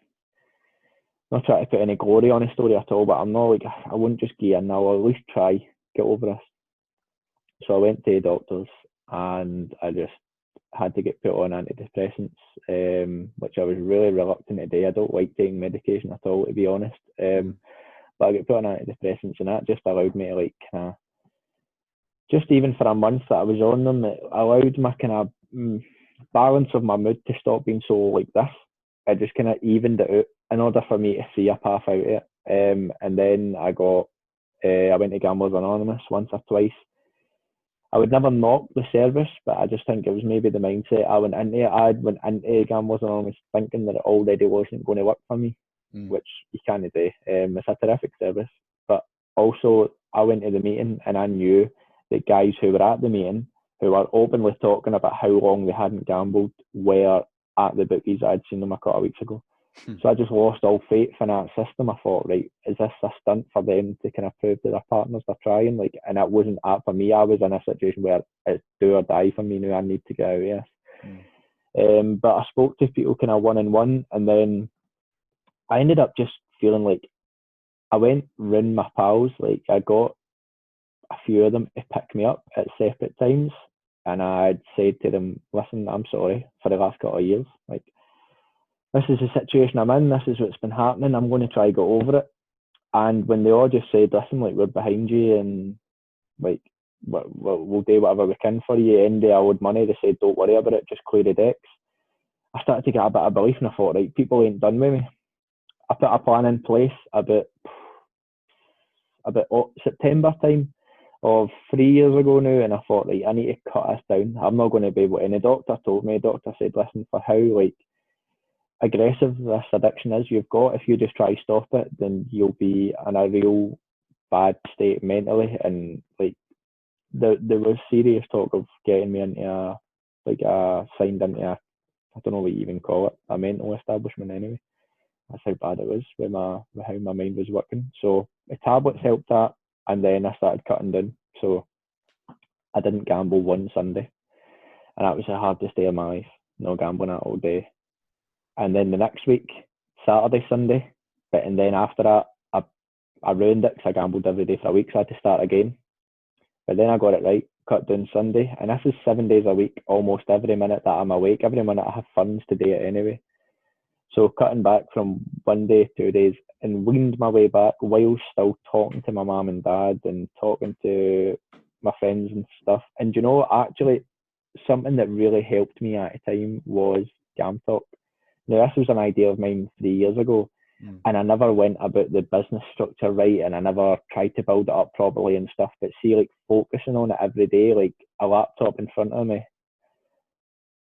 trying to put any glory on the story at all, but I'm not I wouldn't just give in. I'll at least try get over this. So I went to the doctors and I just had to get put on antidepressants, which I was really reluctant to do. I don't like taking medication at all, to be honest. But I got put on antidepressants, and that just allowed me to just even for a month that I was on them, it allowed my kind of balance of my mood to stop being so like this. It just kind of evened it out in order for me to see a path out of it. And then I went to Gamblers Anonymous once or twice. I would never knock the service, but I just think it was maybe the mindset I went into it. I went into Gamblers Anonymous thinking that it already wasn't going to work for me, which you can't do. It's a terrific service. But also, I went to the meeting and I knew that guys who were at the meeting, who were openly talking about how long they hadn't gambled, were at the bookies. I'd seen them a couple of weeks ago. So I just lost all faith in that system. I thought, right, is this a stunt for them to kind of prove to their partners they're trying? And it wasn't that for me. I was in a situation where it's do or die for me now. I need to get out of this. But I spoke to people kind of one-on-one, and then I ended up just feeling like I went round my pals. I got a few of them to pick me up at separate times, and I'd said to them, listen, I'm sorry for the last couple of years. this is the situation I'm in, this is what's been happening, I'm going to try get over it. And when they all just said, listen, like, we're behind you, and like, we'll do whatever we can for you, and they owed money, they said, don't worry about it, just clear the decks. I started to get a bit of belief, and I thought, right, people ain't done with me. I put a plan in place about September time of 3 years ago now, and I thought, right, I need to cut this down. I'm not going to be able to. And the doctor told me, the doctor said, listen, for how like aggressive this addiction is you've got, if you just try to stop it, then you'll be in a real bad state mentally. And like there was serious talk of getting me into signed into a, I don't know what you even call it, a mental establishment anyway. That's how bad it was with how my mind was working. So the tablets helped that, and then I started cutting down. So I didn't gamble one Sunday, and that was the hardest day of my life. No gambling at all day. And then the next week, Saturday, Sunday, and then after that, I ruined it because I gambled every day for a week, so I had to start again. But then I got it right, cut down Sunday, and this is 7 days a week, almost every minute that I'm awake, every minute I have funds to do it anyway. So cutting back from 1 day, 2 days, and weaned my way back while still talking to my mum and dad and talking to my friends and stuff. And you know, actually, something that really helped me at the time was Gamtalk. Now, this was an idea of mine 3 years ago, and I never went about the business structure right, and I never tried to build it up properly and stuff. But see, like, focusing on it every day, like a laptop in front of me,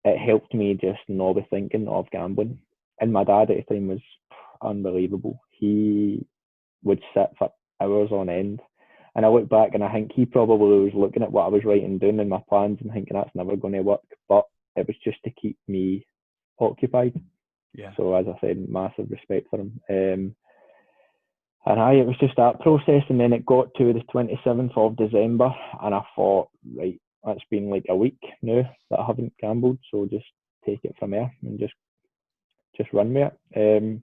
it helped me just not be thinking of gambling. And my dad at the time was unbelievable. He would sit for hours on end. And I look back and I think he probably was looking at what I was writing down in my plans and thinking that's never going to work. But it was just to keep me occupied. Yeah. So as I said, massive respect for him. And it was just that process. And then it got to the 27th of December and I thought, right, that's been like a week now that I haven't gambled. So just take it from there and just run with it.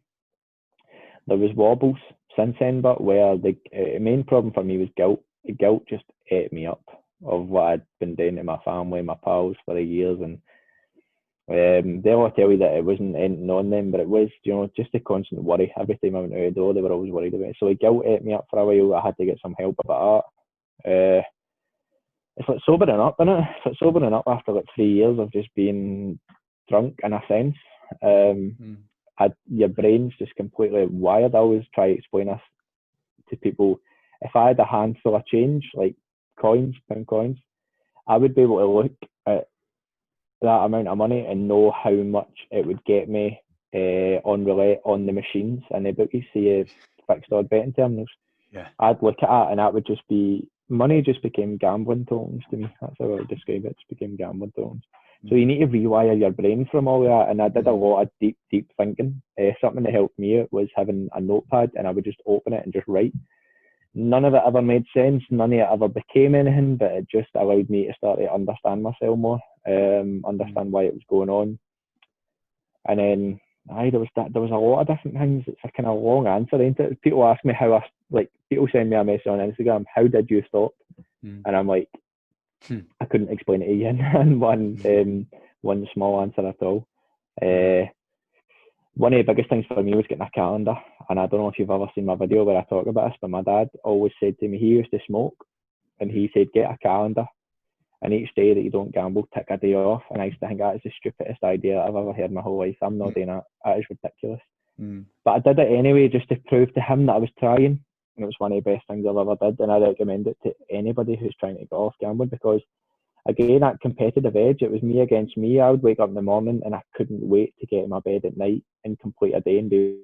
There was wobbles since then, but where the main problem for me was guilt. The guilt just ate me up of what I'd been doing to my family, my pals for the years, and they'll all tell you that it wasn't anything on them, but it was, you know, just a constant worry. Every time I went out the door, they were always worried about it. So the guilt ate me up for a while. I had to get some help about that. It's like sobering up, isn't it? It's like sobering up after like 3 years of just being drunk in a sense. Your brain's just completely wired. I always try to explain this to people. If I had a handful of change, like pound coins, I would be able to look at that amount of money and know how much it would get me on roulette, on the machines and the bookies, see fixed odd betting terminals. Yeah. I'd look at it and that would just be, money just became gambling tokens to me. That's how I would describe it. It just became gambling tokens. So you need to rewire your brain from all that. And I did a lot of deep thinking. Something that helped me was having a notepad and I would just open it and just write. None of it ever made sense. None of it ever became anything, but it just allowed me to start to understand myself more, understand why it was going on. And then there was a lot of different things. It's a kind of long answer, ain't it? People ask me how people send me a message on Instagram, how did you stop? And I'm like, I couldn't explain it to you in one small answer at all. One of the biggest things for me was getting a calendar, and I don't know if you've ever seen my video where I talk about this, but my dad always said to me, he used to smoke, and he said, get a calendar, and each day that you don't gamble, tick a day off. And I used to think that is the stupidest idea I've ever heard in my whole life. I'm not doing that. That is ridiculous. But I did it anyway, just to prove to him that I was trying. And it was one of the best things I've ever did, and I recommend it to anybody who's trying to get off gambling, because again, that competitive edge, it was me against me. I would wake up in the morning and I couldn't wait to get in my bed at night and complete a day and do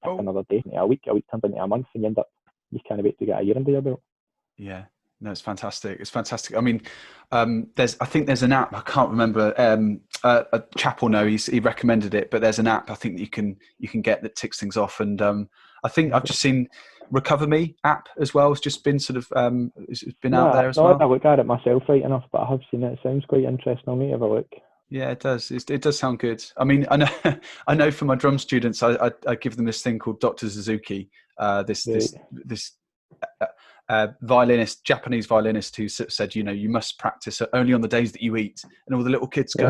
another day. A week turns into a month, and you can't wait to get a year under your belt. Yeah. No, it's fantastic. It's fantastic. I mean, I think there's an app. I can't remember. A chap will know. He recommended it, but there's an app I think that you can get that ticks things off. And I think I've just seen Recover Me app as well. It's just been sort of it's been out there as well. I look at it myself right enough, but I have seen it. It sounds quite interesting. I'll need to have a look. Yeah, it does. It does sound good. I mean, I know for my drum students, I give them this thing called Dr. Suzuki. This Japanese violinist who said, you must practice only on the days that you eat, and all the little kids go,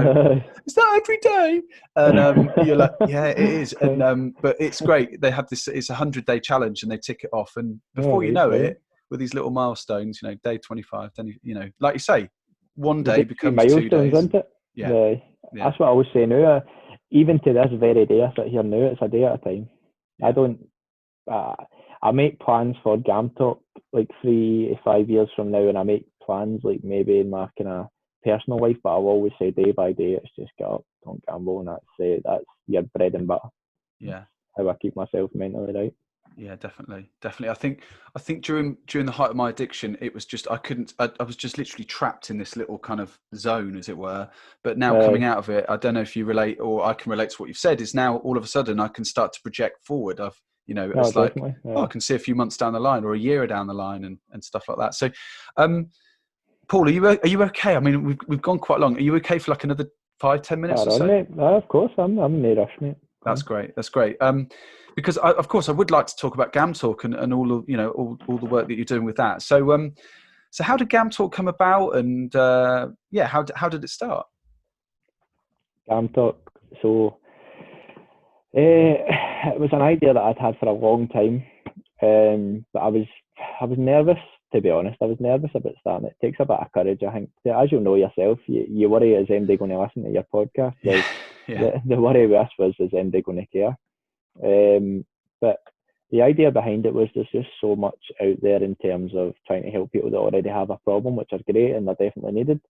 "Is that every day?" And you're like, "Yeah, it is." And but it's great. They have this. It's a 100-day challenge, and they tick it off, and before you know it, with these little milestones, day 25, then like you say, one day becomes 2 days. Isn't it? Yeah. That's what I always say now. Even to this very day, I sit here now. It's a day at a time. Yeah. I don't. I make plans for Gamtalk like 3 to 5 years from now, and I make plans like maybe in my kind of personal life, but I'll always say day by day, it's just get up, don't gamble, and that's your bread and butter. Yeah. How I keep myself mentally right. Yeah, definitely. I think during the height of my addiction, it was just I was just literally trapped in this little kind of zone, as it were. But now coming out of it, I don't know if you relate, or I can relate to what you've said. Is now all of a sudden I can start to project forward. It's like, I can see a few months down the line or a year down the line and stuff like that. So, Paul, are you okay? I mean, we've gone quite long. Are you okay for like another 5-10 minutes or so? Mate. Of course, I'm no rush, mate. That's great. Because of course I would like to talk about Gamtalk and all of all the work that you're doing with that. So how did Gamtalk come about, and how did it start? Gamtalk. So it was an idea that I'd had for a long time, but I was nervous, to be honest. I was nervous about starting. It takes a bit of courage, I think. As you'll know yourself, you worry, is MD going to listen to your podcast? Like, the worry with us was, is MD going to care? But the idea behind it was there's just so much out there in terms of trying to help people that already have a problem, which are great and they're definitely needed,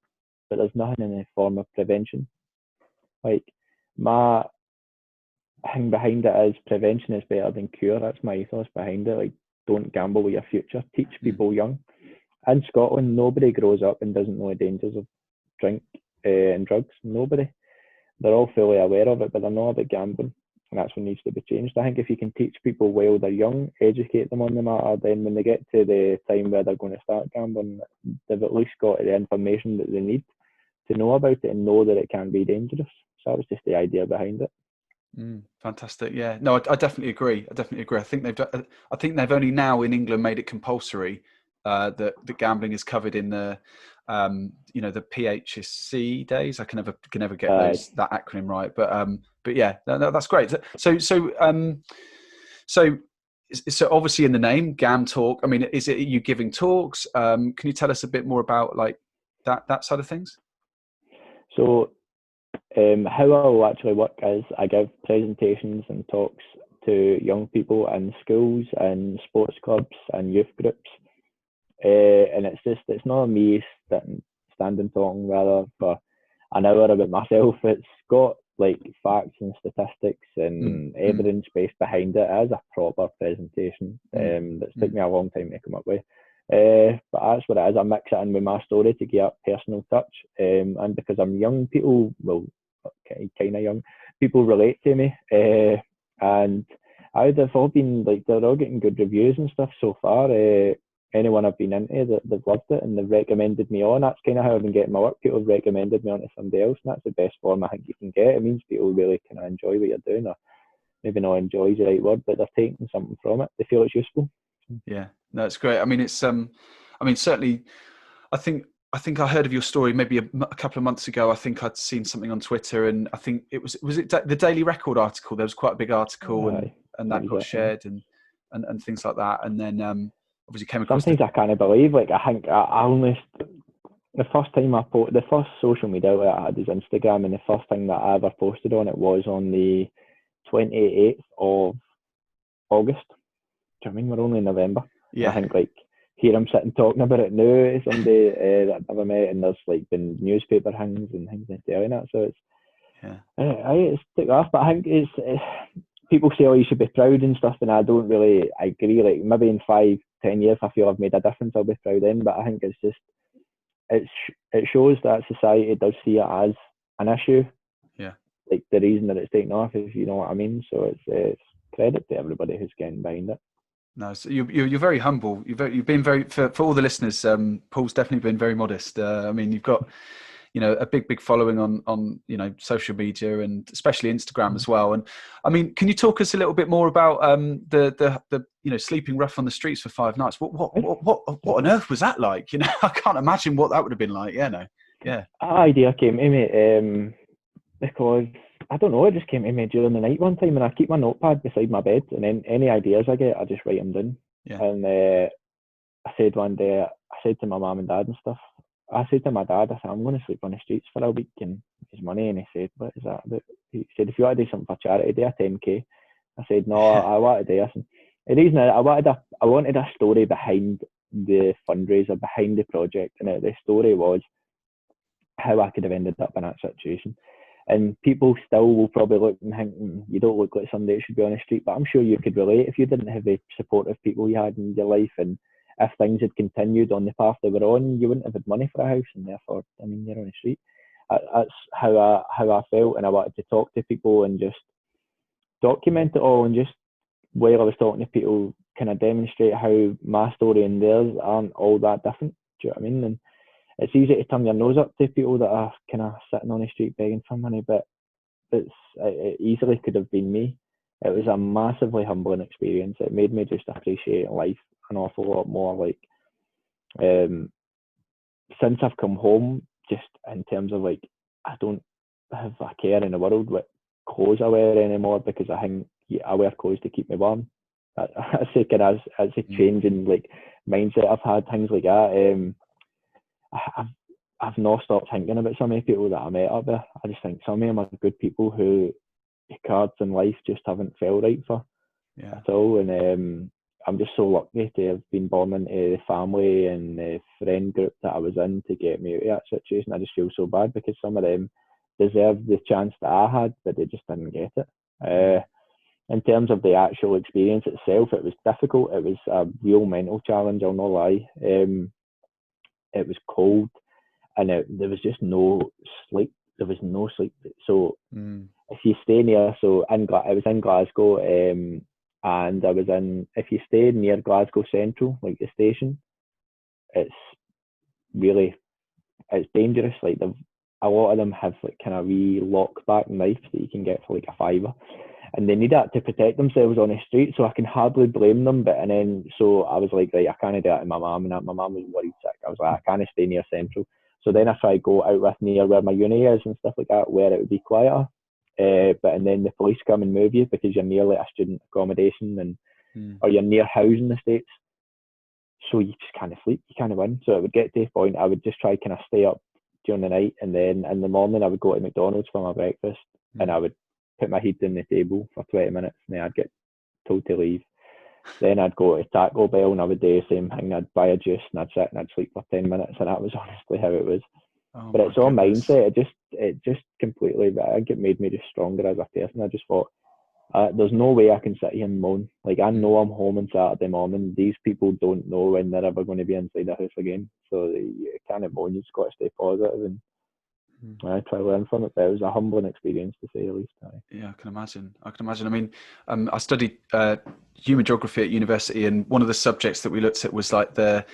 but there's nothing in the form of prevention. Like, my thing behind it is prevention is better than cure. That's my ethos behind it. Like, don't gamble with your future. Teach people young. In Scotland, nobody grows up and doesn't know the dangers of drink and drugs. Nobody. They're all fully aware of it, but they're not about gambling. And that's what needs to be changed. I think if you can teach people while they're young, educate them on the matter, then when they get to the time where they're going to start gambling, they've at least got the information that they need to know about it and know that it can be dangerous. So that was just the idea behind it. Fantastic. Yeah. No, I definitely agree. I think they've only now in England made it compulsory that the gambling is covered in the the PHSC days. I can never get that acronym right, but yeah, no, that's great. So obviously in the name Gamtalk, I mean, are you giving talks? Can you tell us a bit more about like that side of things? So how I will actually work is I give presentations and talks to young people in schools and sports clubs and youth groups. And it's not me standing talking rather for an hour about myself. It's got like facts and statistics and evidence based behind it as a proper presentation. That's taken me a long time to come up with. But that's what it is. I mix it in with my story to get a personal touch. And because I'm young, people, well, kind of young, people relate to me. And they've all been like, they're all getting good reviews and stuff so far. Anyone I've been into, they've loved it and they've recommended me on. That's kind of how I've been getting my work. People have recommended me on to somebody else, and that's the best form I think you can get. It means people really kind of enjoy what you're doing, or maybe not enjoy is the right word, but they're taking something from it. They feel it's useful. Yeah, no, it's great. I mean, it's certainly, I think I heard of your story maybe a couple of months ago. I think I'd seen something on Twitter, and I think it was it the Daily Record article. There was quite a big article, and that got shared and things like that, and then. Obviously came across. Sometimes I can't believe. Like, I think I only the first time the first social media outlet I had is Instagram, and the first thing that I ever posted on it was on the 28th of August. Do you know what I mean? We're only in November. Yeah. I think like here I'm sitting talking about it now. Somebody that I've never met, and there's like been newspaper hangs and things like that. So it's it's took off, but I think it's people say, oh, you should be proud and stuff, and I don't really agree. Like, maybe in 5-10 years, I feel I've made a difference, I'll be proud then. But I think it's just, it shows that society does see it as an issue. Yeah. Like the reason that it's taken off, if you know what I mean. So it's credit to everybody who's getting behind it. No, so you're very humble. You've been very for all the listeners. Paul's definitely been very modest. I mean, you've got a big following on social media, and especially Instagram as well. And I mean, can you talk us a little bit more about the sleeping rough on the streets for 5 nights? What on earth was that like? I can't imagine what that would have been like. Yeah. That idea came to me because I don't know, it just came to me during the night one time, and I keep my notepad beside my bed, and then any ideas I get, I just write them down. Yeah. And I said one day, I said to my mum and dad and stuff, I said to my dad, I said, I'm going to sleep on the streets for a week and his money. And he said, what is that about? He said, if you want to do something for charity, do a 10k. I said, no, I want to do this. And the reason I wanted a story behind the fundraiser, behind the project, and the story was how I could have ended up in that situation. And people still will probably look and think, you don't look like somebody that should be on the street, but I'm sure you could relate if you didn't have the supportive people you had in your life, and if things had continued on the path they were on, you wouldn't have had money for a house, and therefore, you're on the street. That's how I felt, and I wanted to talk to people and just document it all, and just while I was talking to people, kind of demonstrate how my story and theirs aren't all that different. Do you know what I mean? And it's easy to turn your nose up to people that are kind of sitting on the street begging for money, but it easily could have been me. It was a massively humbling experience. It made me just appreciate life an awful lot more. Like, since I've come home, just in terms of like, I don't have a care in the world what clothes I wear anymore, because I think I wear clothes to keep me warm. That's a change in like mindset I've had, things like that. I've not stopped thinking about so many people that I met up there. I just think some of them are good people who the cards in life just haven't felt right for at all. And I'm just so lucky to have been born into the family and the friend group that I was in to get me out of that situation. I just feel so bad because some of them deserved the chance that I had, but they just didn't get it. In terms of the actual experience itself, it was difficult. It was a real mental challenge, I'll not lie. It was cold, and there was just no sleep. There was no sleep. So if you stay near, I was in Glasgow, and if you stay near Glasgow Central, like the station, it's dangerous. Like a lot of them have like kind of wee lock back knives that you can get for like a £5. And they need that to protect themselves on the street, so I can hardly blame them. So I was like, right, I can't do that to my mum, and my mum was worried sick. I was like, I can't stay near Central. So then I try to go out with near where my uni is and stuff like that, where it would be quieter. And then the police come and move you because you're near like a student accommodation or you're near housing estates. So you just can't sleep, you can't win. So it would get to a point I would just try kind of stay up during the night, and then in the morning I would go to McDonald's for my breakfast, and I would put my head on the table for 20 minutes, and then I'd get told to leave. Then I'd go to Taco Bell and I would do the same thing. I'd buy a juice and I'd sit and I'd sleep for 10 minutes, and that was honestly how it was. But it's all mindset. It just completely, I think it made me just stronger as a person. I just thought, there's no way I can sit here and moan. Like, I know I'm home on Saturday morning. These people don't know when they're ever going to be inside the house again. So you can't moan. You just got to stay positive and I try to learn from it. But it was a humbling experience, to say the least. Yeah, I can imagine. I mean, I studied human geography at university, and one of the subjects that we looked at was like the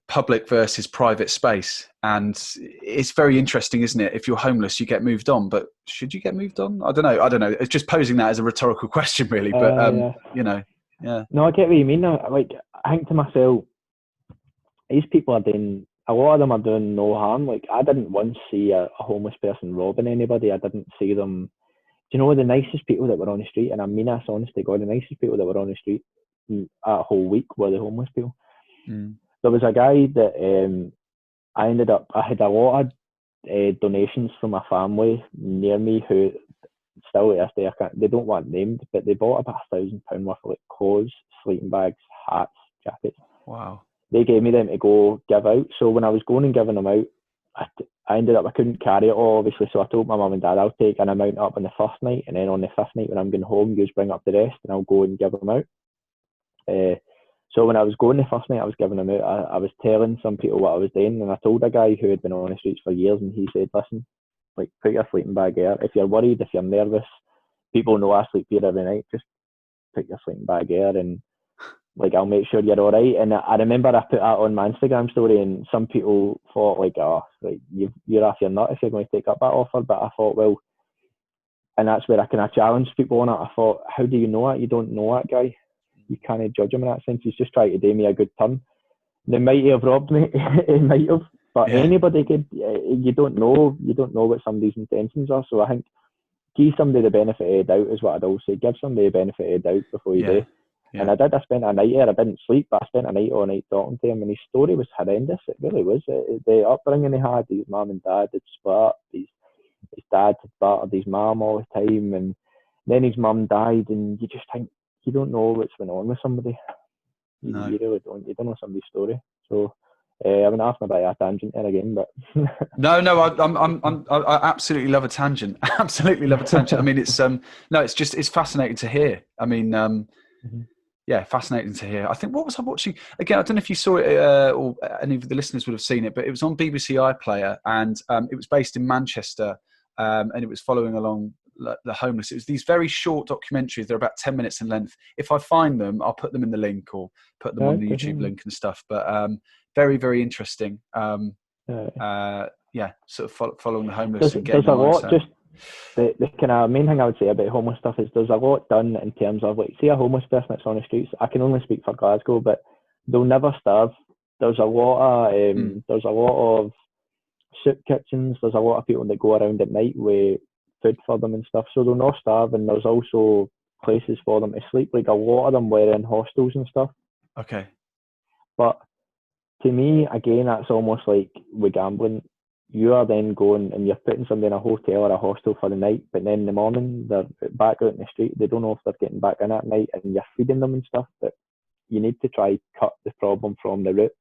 public versus private space. And it's very interesting, isn't it? If you're homeless, you get moved on, but should you get moved on? I don't know. It's just posing that as a rhetorical question, really. But No, I get what you mean. Like, I think to myself, these people are doing, a lot of them are doing no harm. Like, I didn't once see a homeless person robbing anybody. I didn't see them. Do you know, the nicest people that were on the street, and I mean this honest to God, the nicest people that were on the street a whole week were the homeless people. There was a guy that I had a lot of donations from a family near me who still to this day, they don't want named, but they bought about £1,000 worth of like clothes, sleeping bags, hats, jackets. Wow. They gave me them to go give out. So when I was going and giving them out, I ended up, I couldn't carry it all, obviously. So I told my mum and dad, I'll take an amount up on the first night, and then on the fifth night when I'm going home, you just bring up the rest and I'll go and give them out. So when I was going the first night I was giving them out, I was telling some people what I was doing, and I told a guy who had been on the streets for years, and he said, listen, like, put your sleeping bag here. If you're worried, if you're nervous, people know I sleep here every night, just put your sleeping bag here. And like, I'll make sure you're all right. And I remember I put that on my Instagram story, and some people thought, like, oh, like, you're off your nut if you're going to take up that offer. But I thought, well, and that's where I kind of challenged people on it. I thought, how do you know it? You don't know that guy. You can't judge him in that sense. He's just trying to do me a good turn. They might have robbed me. He might have. But anybody could. You don't know. You don't know what somebody's intentions are. So I think give somebody the benefit of the doubt is what I'd always say. Give somebody the benefit of the doubt before you do. Yeah. And I did. I spent a night there. I didn't sleep, but I spent a night all night talking to him, and his story was horrendous. It really was. The upbringing he had, his mum and dad had split up. His dad had battered his mum all the time, and then his mum died, and you just think you don't know what's going on with somebody. You really don't. You don't know somebody's story. So I went off my bit of a tangent there again, but no, I absolutely love a tangent. Absolutely love a tangent. I mean, it's fascinating to hear. I mean, yeah, fascinating to hear. I think, what was I watching again? I don't know if you saw it or any of the listeners would have seen it, but it was on BBC iPlayer, and it was based in Manchester, and it was following along the homeless. It was these very short documentaries. They're about 10 minutes in length. If I find them, I'll put them in the link or put them on the YouTube link and stuff. But very, very interesting. Yeah, sort of following the homeless and getting there's a lot. Just the kind of main thing I would say about homeless stuff is there's a lot done in terms of, like, see a homeless person that's on the streets. I can only speak for Glasgow, but they'll never starve. There's a lot of soup kitchens. There's a lot of people that go around at night with food for them and stuff, so they'll not starve. And there's also places for them to sleep. Like, a lot of them were in hostels and stuff. Okay. But to me, again, that's almost like with gambling. You are then going and you're putting somebody in a hotel or a hostel for the night, but then in the morning they're back out in the street. They don't know if they're getting back in at night, and you're feeding them and stuff. But you need to try cut the problem from the root.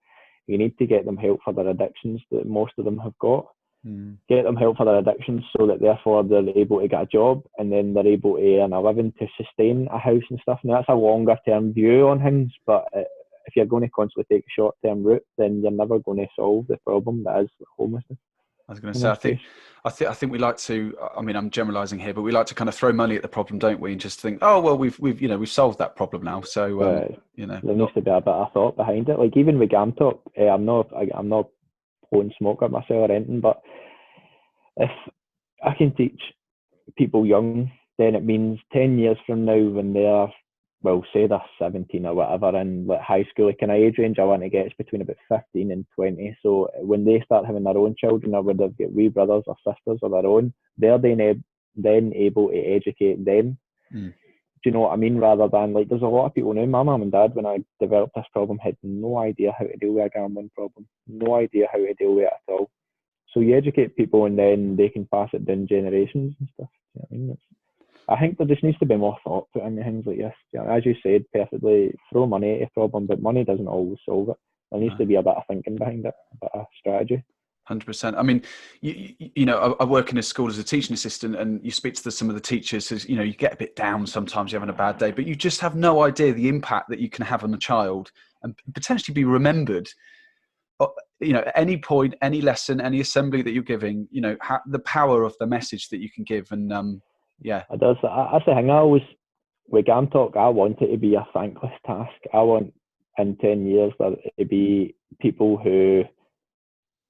You need to get them help for their addictions that most of them have got. Get them help for their addictions so that therefore they're able to get a job, and then they're able to earn a living to sustain a house and stuff. Now, that's a longer term view on things, but if you're going to constantly take a short term route, then you're never going to solve the problem that is homelessness. I was going to say, I think we like to. I mean, I'm generalising here, but we like to kind of throw money at the problem, don't we? And just think, oh well, we've solved that problem now. So there needs to be a bit of thought behind it. Like, even with Gamtalk, I'm not blowing smoke at myself or anything, but if I can teach people young, then it means 10 years from now, when they're, well, say they're 17 or whatever, in like high school, like, kind of age range I want to get is between about 15 and 20. So when they start having their own children, or when they've got wee brothers or sisters of their own, they're then able to educate them. Do you know what I mean? Rather than, like, there's a lot of people now, my mum and dad, when I developed this problem, had no idea how to deal with a gambling problem, no idea how to deal with it at all. So you educate people, and then they can pass it down generations and stuff. Do you know what I mean? I think there just needs to be more thought put into things like this. You know, as you said perfectly, throw money at a problem, but money doesn't always solve it. There needs to be a bit of thinking behind it, a bit of strategy. 100%. I mean, you know, I work in a school as a teaching assistant, and you speak to some of the teachers. As you know, you get a bit down sometimes, you're having a bad day, but you just have no idea the impact that you can have on a child and potentially be remembered. You know, at any point, any lesson, any assembly that you're giving, you know, the power of the message that you can give. And yeah, that's the thing. I always, with Gamtalk, I want it to be a thankless task. I want in 10 years there to be people who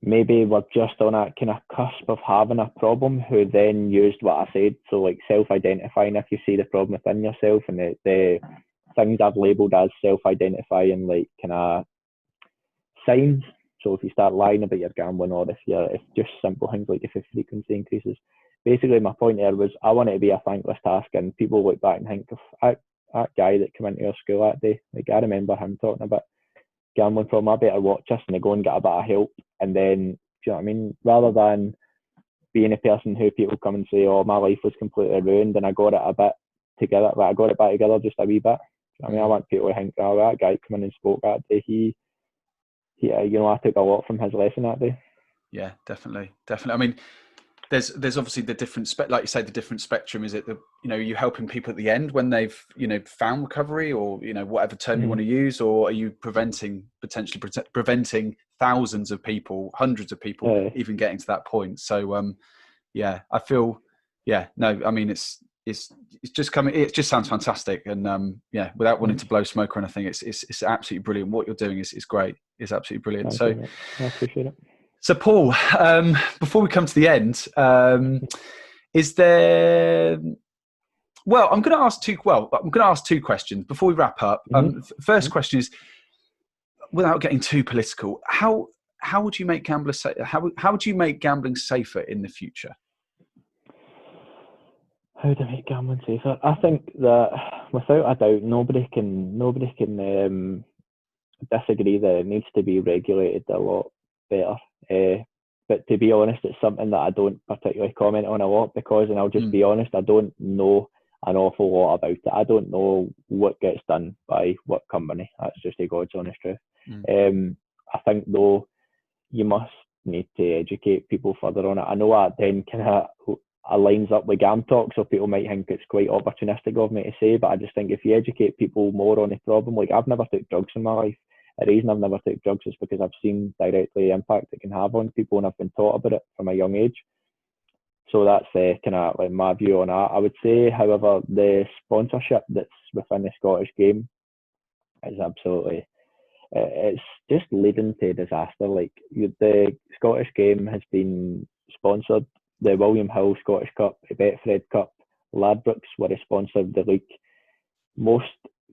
maybe were just on a kind of cusp of having a problem, who then used what I said. So, like, self-identifying, if you see the problem within yourself, and the things I've labelled as self-identifying, like, kind of signs. So if you start lying about your gambling, or if just simple things like if your frequency increases. Basically, my point there was, I want it to be a thankless task, and people look back and think of that guy that came into our school that day. Like, I remember him talking about gambling problem. I better watch this, and they go and get a bit of help. And then, do you know what I mean? Rather than being a person who people come and say, oh, my life was completely ruined and I got it a bit together, like, I got it back together just a wee bit. Do you know what I mean? I want people to think, oh, that guy come in and spoke that day, he you know, I took a lot from his lesson that day. Yeah, definitely. I mean, there's obviously the different like you say, the different spectrum. Is it you know, you helping people at the end when they've, you know, found recovery, or, you know, whatever term you want to use, or are you potentially preventing thousands of people, hundreds of people even getting to that point? So yeah, I feel, yeah, no, I mean, it's it's just coming. It just sounds fantastic, and without wanting to blow smoke or anything, it's absolutely brilliant. What you're doing is great. It's absolutely brilliant. Thank you, mate. I appreciate it. So Paul, before we come to the end, is there? Well, I'm going to ask two questions before we wrap up. First question is, without getting too political, how would you make gamblers how would you make gambling safer in the future? How to make gambling safer? I think that without a doubt, nobody can disagree that it needs to be regulated a lot better. But to be honest, it's something that I don't particularly comment on a lot because, and I'll just be honest, I don't know an awful lot about it. I don't know what gets done by what company. That's just a God's honest truth. I think though, you must need to educate people further on it. I know that then kind of aligns up with Gamtalk, so people might think it's quite opportunistic of me to say, but I just think if you educate people more on the problem, like I've never took drugs in my life. The reason I've never took drugs is because I've seen directly the impact it can have on people, and I've been taught about it from a young age. So that's kind of like my view on that. I would say, however, the sponsorship that's within the Scottish game is absolutely, it's just leading to disaster. Like the Scottish game has been sponsored, the William Hill Scottish Cup, the Betfred Cup, Ladbrokes were a sponsor of the league. Most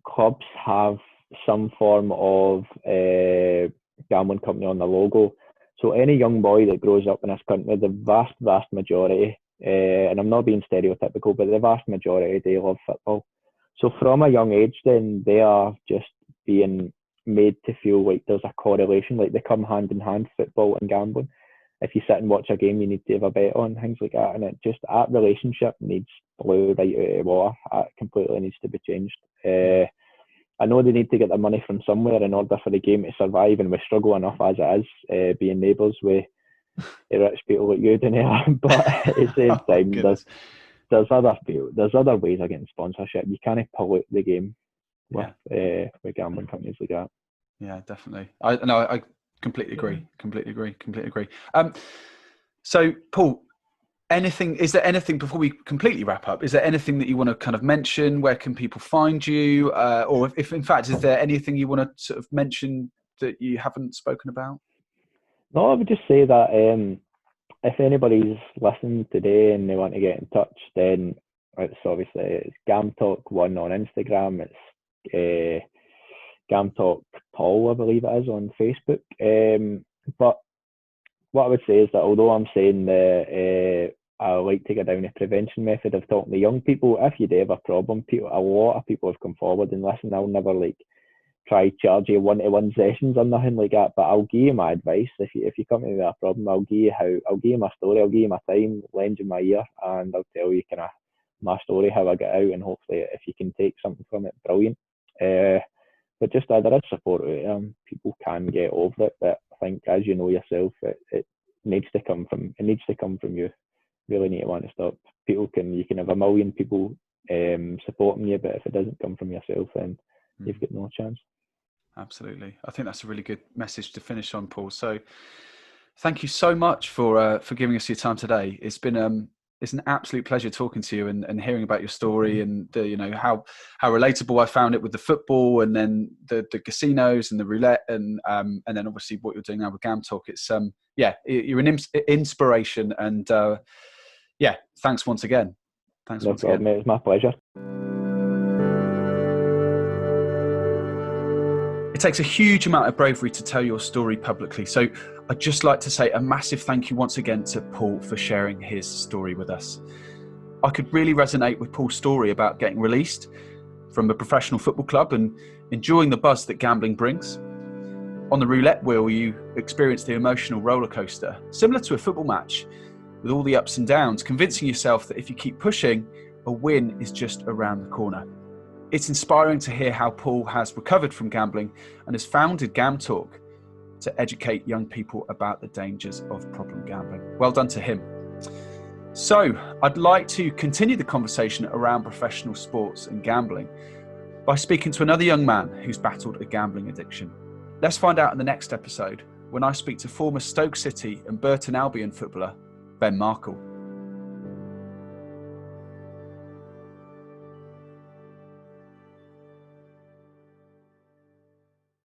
clubs have some form of gambling company on the logo. So any young boy that grows up in this country, the vast majority, and I'm not being stereotypical, but the vast majority, they love football. So from a young age then, they are just being made to feel like there's a correlation, like they come hand in hand, football and gambling. If you sit and watch a game, you need to have a bet on, things like that. And it just, that relationship needs blew right out of the water. It completely needs to be changed. I know they need to get the money from somewhere in order for the game to survive, and we struggle enough as it is, being neighbours with rich people like you down here. But at the same time, there's other ways of getting sponsorship. You can't pollute the game with gambling companies like that. Yeah, definitely. I completely agree. So Paul, is there anything before we completely wrap up? Is there anything that you want to kind of mention? Where can people find you? Or if in fact, is there anything you want to sort of mention that you haven't spoken about? No, I would just say that if anybody's listening today and they want to get in touch, then it's Gamtalk 1 on Instagram. It's Gamtalk Paul, I believe it is, on Facebook. But what I would say is that although I'm saying that I like to go down the prevention method of talking to young people, if you do have a problem, a lot of people have come forward and listen. I'll never try charge you one-to-one sessions or nothing like that, but I'll give you my advice. If you come to me with a problem, I'll give you my story, I'll give you my time, lend you my ear, and I'll tell you kind of my story, how I get out, and hopefully if you can take something from it, brilliant. But just there is support out there. People can get over it, but I think, as you know yourself, it needs to come from you. Really need to want to stop. You can have a million people supporting you, but if it doesn't come from yourself, then you've got no chance. Absolutely. I think that's a really good message to finish on, Paul. So thank you so much for giving us your time today. It's been it's an absolute pleasure talking to you and hearing about your story and how relatable I found it with the football, and then the casinos and the roulette, and then obviously what you're doing now with Gamtalk. It's you're an inspiration, and thanks once again. No problem, mate. It's my pleasure. It takes a huge amount of bravery to tell your story publicly. So I'd just like to say a massive thank you once again to Paul for sharing his story with us. I could really resonate with Paul's story about getting released from a professional football club and enjoying the buzz that gambling brings. On the roulette wheel, you experience the emotional roller coaster, similar to a football match, with all the ups and downs, convincing yourself that if you keep pushing, a win is just around the corner. It's inspiring to hear how Paul has recovered from gambling and has founded Gamtalk to educate young people about the dangers of problem gambling. Well done to him. So I'd like to continue the conversation around professional sports and gambling by speaking to another young man who's battled a gambling addiction. Let's find out in the next episode when I speak to former Stoke City and Burton Albion footballer Ben Markle.